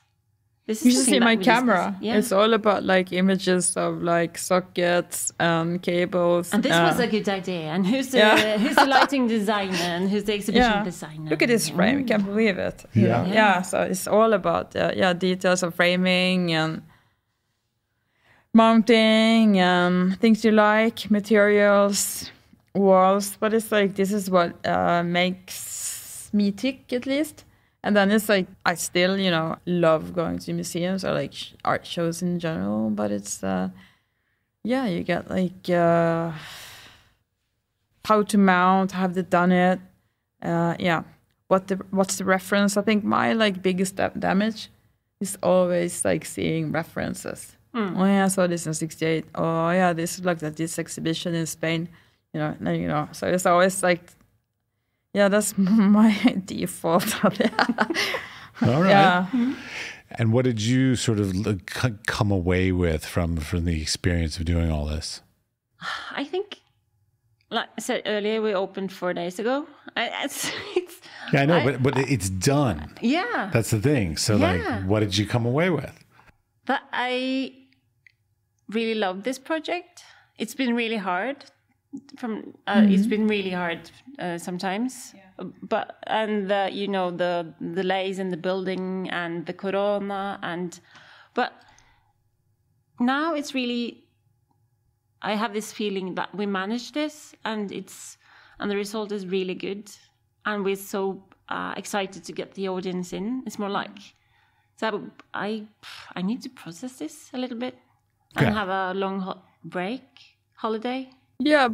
This is You should something see that my we camera. discuss. Yeah. It's all about like images of like sockets and cables. And this was a good idea. And who's the lighting designer and who's the exhibition designer? Look at this frame. I can't believe it. Yeah. Yeah. So it's all about details of framing and mounting and things you like, materials, walls. But it's like this is what makes me tick at least. And then it's like I still, love going to museums or like art shows in general. But it's you get like how to mount, have they done it? What's the reference? I think my like biggest damage is always like seeing references. Oh yeah, I saw this in '68. Oh yeah, this is like this exhibition in Spain. So it's always like, that's my default. All right. Yeah. And what did you sort of come away with from the experience of doing all this? I think, like I said earlier, we opened 4 days ago. Yeah, I know, but it's done. Yeah. That's the thing. So, like, what did you come away with? That I really love this project. It's been really hard. It's been really hard sometimes. Yeah. But the delays in the building and the corona but now it's really. I have this feeling that we managed this, and the result is really good, and we're so excited to get the audience in. It's more like, so I need to process this a little bit and have a long holiday. Yeah,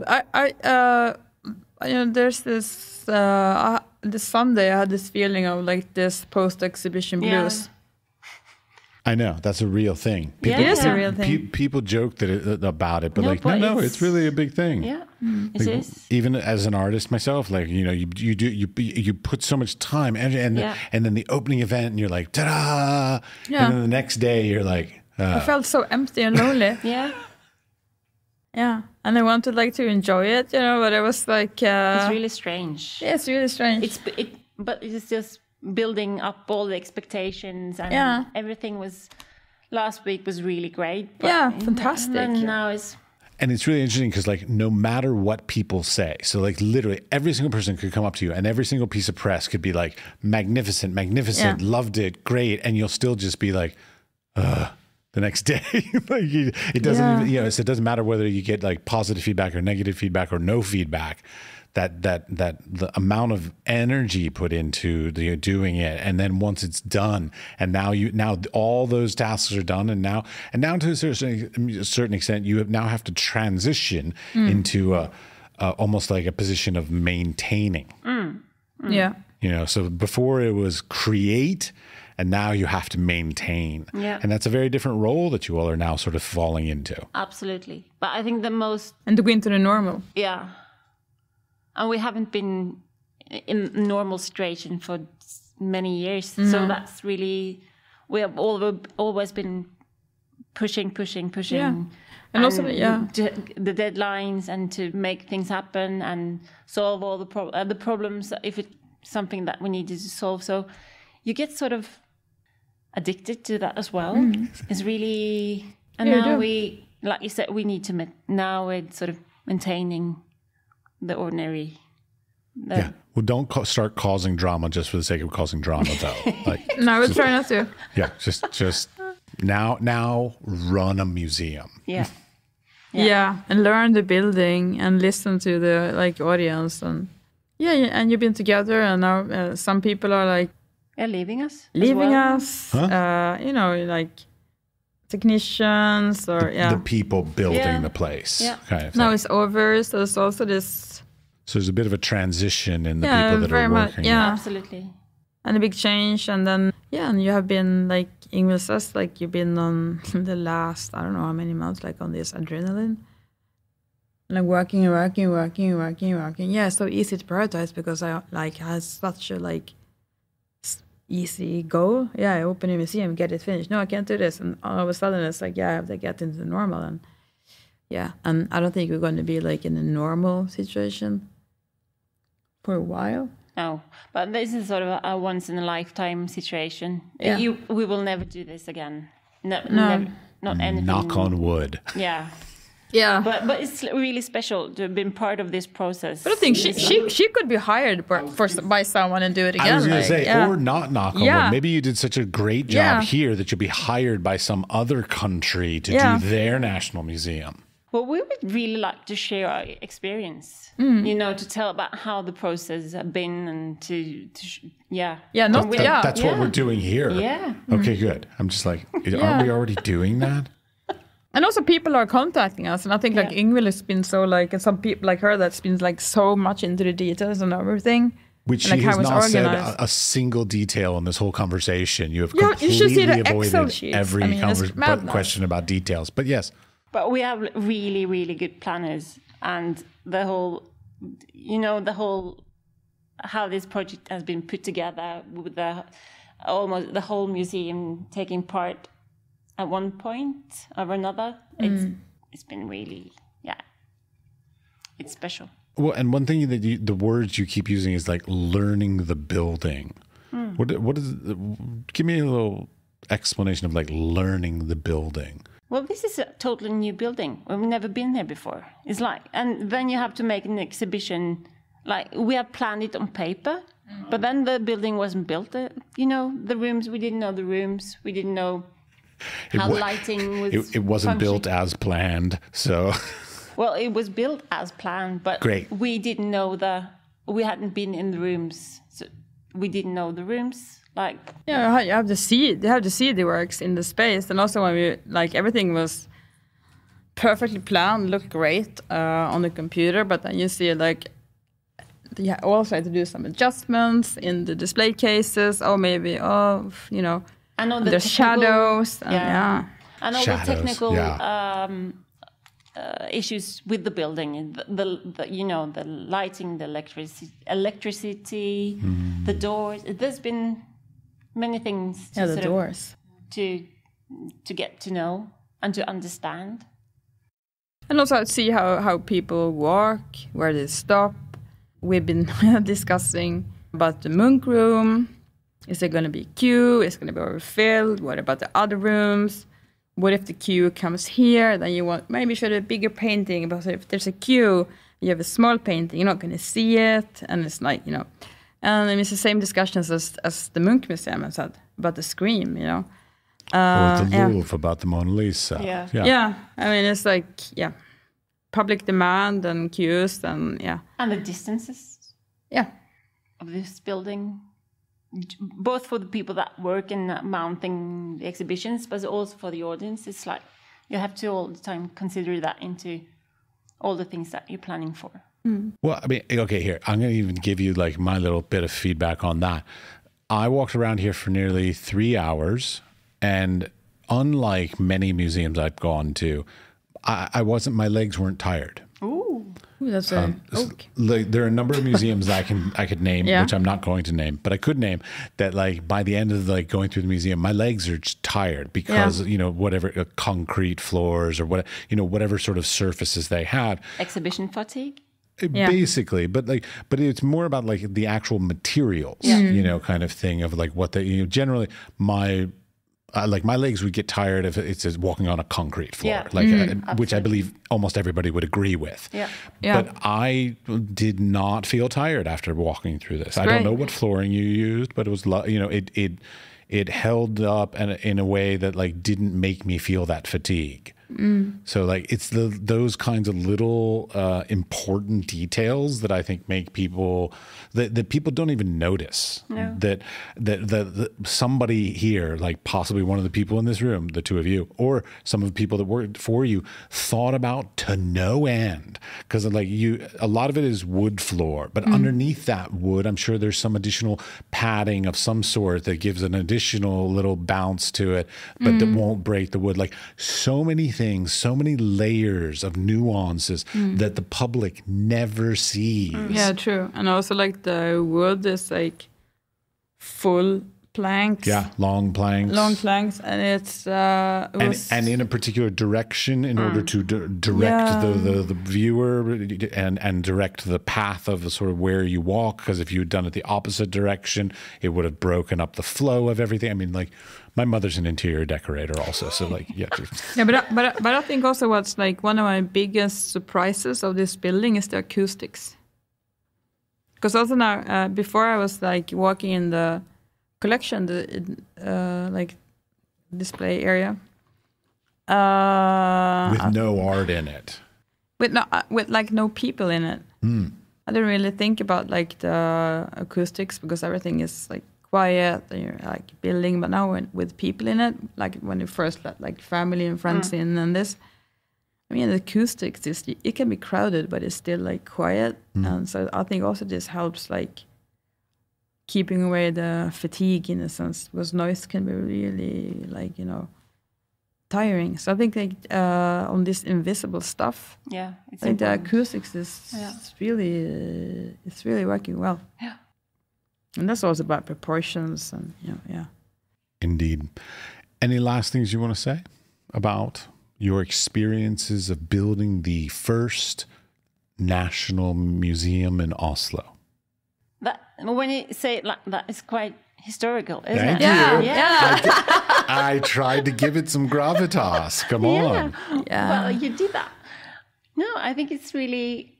there's this. This Sunday, I had this feeling of like this post-exhibition blues. I know, that's a real thing. It is a real thing. People joke about it, but it's really a big thing. Yeah, it is. Even as an artist myself, like you put so much time and then the opening event, and you're like ta-da, and then the next day you're like. I felt so empty and lonely. Yeah, and I wanted like to enjoy it, but it was like it's really strange. Yeah, it's really strange. But it's just building up all the expectations, and everything was. Last week was really great. Fantastic. And now it's. And it's really interesting because, like, no matter what people say, so like literally every single person could come up to you, and every single piece of press could be like magnificent, loved it, great, and you'll still just be like, the next day. Like it doesn't even, so it doesn't matter whether you get like positive feedback or negative feedback or no feedback, that the amount of energy put into doing it, and then once it's done, and now all those tasks are done, and now to a certain extent you now have to transition into almost like a position of maintaining. Yeah. So before it was create, and now you have to maintain. Yeah. And that's a very different role that you all are now sort of falling into. Absolutely. But I think the most... And to go into the normal. Yeah. And we haven't been in normal situation for many years. So that's really... We have always been pushing. Yeah. And also, the deadlines, and to make things happen and solve all the problems if it's something that we needed to solve. So you get sort of addicted to that as well. It's really, and now we, like you said, we need to. Now we're sort of maintaining the ordinary. Well, don't start causing drama just for the sake of causing drama, though. Like, no, we'll try not to. Yeah, just now run a museum. Yeah, and learn the building and listen to the audience, and and you've been together, and now some people are like. Leaving us. Huh? Like technicians or the people building the place. Yeah. Kind of now it's over, so there's also this. So there's a bit of a transition in the people that are working. Absolutely. And a big change, and then and you have been like Yngvill says, like you've been on the last I don't know how many months, like on this adrenaline. Like working. Yeah, it's so easy to prioritize because I have such a easy goal. Yeah, I open a museum, get it finished. No, I can't do this. And all of a sudden it's like, yeah, I have to get into the normal. And yeah, and I don't think we're going to be like in a normal situation for a while. No, but this is sort of a once in a lifetime situation. Yeah. We will never do this again. No. Never, not anything. Knock on wood. Yeah. Yeah. But it's really special to have been part of this process. But I think she could be hired by someone and do it again. I was going to say, yeah. or not knock on wood. Maybe you did such a great job here that you'll be hired by some other country to do their national museum. Well, we would really like to share our experience, you know, to tell about how the process has been and That's what we're doing here. Yeah. Okay, good. I'm just like, aren't we already doing that? And also people are contacting us, and I think like Yngvill has been so like, and some people like her that's been like so much into the details and everything. Which and, she has not said organized. a single detail in this whole conversation. You have you should see completely the Excel avoided sheets. every question about details. But yes. But we have really, really good planners, and the whole, how this project has been put together with almost the whole museum taking part at one point or another. It's been really, it's special. Well, and one thing that the words you keep using is like learning the building. What is? Give me a little explanation of like learning the building. Well, this is a totally new building. We've never been there before. It's like, and then you have to make an exhibition. Like we have planned it on paper, but then the building wasn't built. The rooms, we didn't know the rooms. We didn't know how lighting was. It wasn't built as planned, so. Well, it was built as planned, but we didn't know we hadn't been in the rooms, so we didn't know the rooms. Like you have to see the works in the space, and also when we like everything was perfectly planned, looked great on the computer, but then you see like you also had to do some adjustments in the display cases, or maybe there's shadows, and all the technical issues with the building, the lighting, the electricity, the doors. There's been many things to get to know and to understand. And also see how people walk, where they stop. We've been discussing about the Munch room. Is there going to be a queue? Is it going to be overfilled? What about the other rooms? What if the queue comes here? Then you want maybe show a bigger painting, because if there's a queue, you have a small painting, you're not going to see it. And it's like, and it's the same discussions as the Munch Museum has had about the Scream, or the Louvre about the Mona Lisa. Yeah. I mean, it's like, public demand and queues and, And the distances. Of this building. Both for the people that work in mounting the exhibitions, but also for the audience. It's like you have to all the time consider that into all the things that you're planning for. Well, I mean, okay, here, I'm going to even give you like my little bit of feedback on that. I walked around here for nearly 3 hours, and unlike many museums I've gone to, my legs weren't tired. Ooh, that's there are a number of museums that I could name, which I'm not going to name, but I could name that. Like by the end of like going through the museum, my legs are just tired because whatever concrete floors or whatever sort of surfaces they had. Exhibition fatigue. Basically, but it's more about like the actual materials, kind of thing of like what they generally my legs would get tired if it's walking on a concrete floor, which I believe almost everybody would agree with. But I did not feel tired after walking through this. I don't know what flooring you used, but it was it held up in a way that like didn't make me feel that fatigue. So like it's those kinds of little important details that I think make people that people don't even notice. That somebody here, like possibly one of the people in this room, the two of you, or some of the people that worked for you, thought about to no end. Because like a lot of it is wood floor, but underneath that wood, I'm sure there's some additional padding of some sort that gives an additional little bounce to it, but that won't break the wood. Like so many things, so many layers of nuances that the public never sees. Yeah, true. And also like the wood is like full planks. Yeah, long planks. Long planks, and it's and in a particular direction in order to direct the viewer and direct the path of the sort of where you walk. Because if you had done it the opposite direction, it would have broken up the flow of everything. I mean, like, my mother's an interior decorator also, so like, yeah. Yeah, but I think also what's like one of my biggest surprises of this building is the acoustics. Because also now, before I was like walking in the collection, the like display area, with no art in it, with like no people in it. I didn't really think about like the acoustics because everything is like quiet and you're like building. But now with people in it, like when you first let like family and friends in and this, I mean, the acoustics it can be crowded, but it's still like quiet, and so I think also this helps like keeping away the fatigue in a sense, because noise can be really like, you know, tiring. So I think like on this invisible stuff, it's like the acoustics is really it's really working well. Yeah, and that's also about proportions and Indeed. Any last things you want to say about your experiences of building the first national museum in Oslo? That, when you say it like that, it's quite historical, isn't Thank it? you. Yeah. I tried to give it some gravitas. Come on. Yeah. Well, you did that. No, I think it's really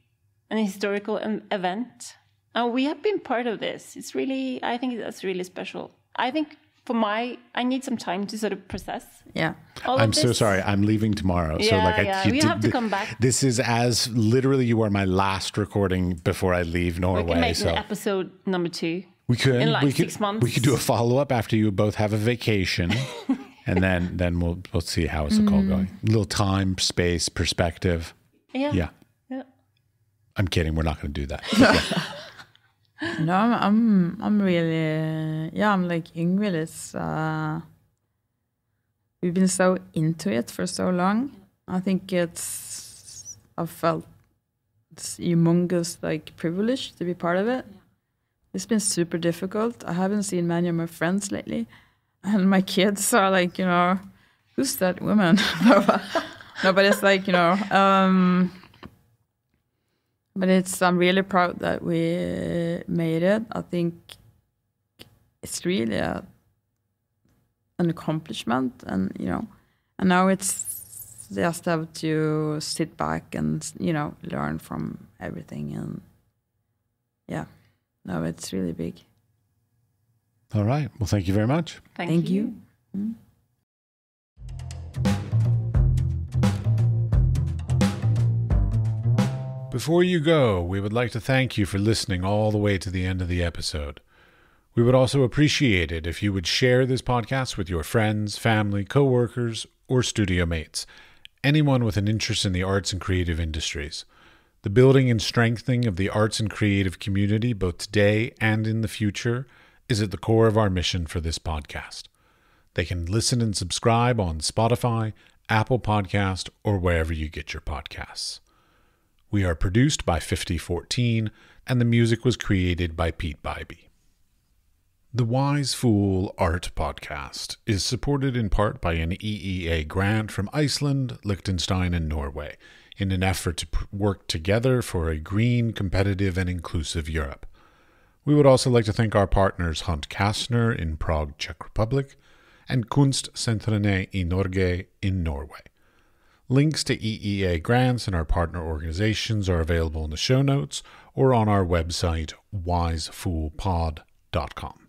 an historical event. And we have been part of this. It's really, I think that's really special. I think I need some time to sort of process. Yeah. I'm so sorry. I'm leaving tomorrow. So like you have to come back. This is as literally you are my last recording before I leave Norway. We can make an episode number 2. We could. In like 6 months. We could do a follow-up after you both have a vacation. And then we'll see how it's all going. A little time, space, perspective. Yeah. I'm kidding. We're not going to do that. No, I'm really, I'm like Yngvill. It's we've been so into it for so long. I think I've felt it's humongous like privilege to be part of it. It's been super difficult. I haven't seen many of my friends lately, and my kids are like, you know, who's that woman? No, but it's like, you know. But I'm really proud that we made it. I think it's really an accomplishment, and you know, and now it's just have to sit back and, you know, learn from everything, and no, it's really big. All right. Well, thank you very much. Thank you. Before you go, we would like to thank you for listening all the way to the end of the episode. We would also appreciate it if you would share this podcast with your friends, family, co-workers, or studio mates, anyone with an interest in the arts and creative industries. The building and strengthening of the arts and creative community, both today and in the future, is at the core of our mission for this podcast. They can listen and subscribe on Spotify, Apple Podcast, or wherever you get your podcasts. We are produced by 5014, and the music was created by Pete Bybee. The Wise Fool Art Podcast is supported in part by an EEA grant from Iceland, Liechtenstein, and Norway in an effort to work together for a green, competitive, and inclusive Europe. We would also like to thank our partners Hunt Kastner in Prague, Czech Republic, and Kunstsentrene i Norge in Norway. Links to EEA grants and our partner organizations are available in the show notes or on our website, wisefoolpod.com.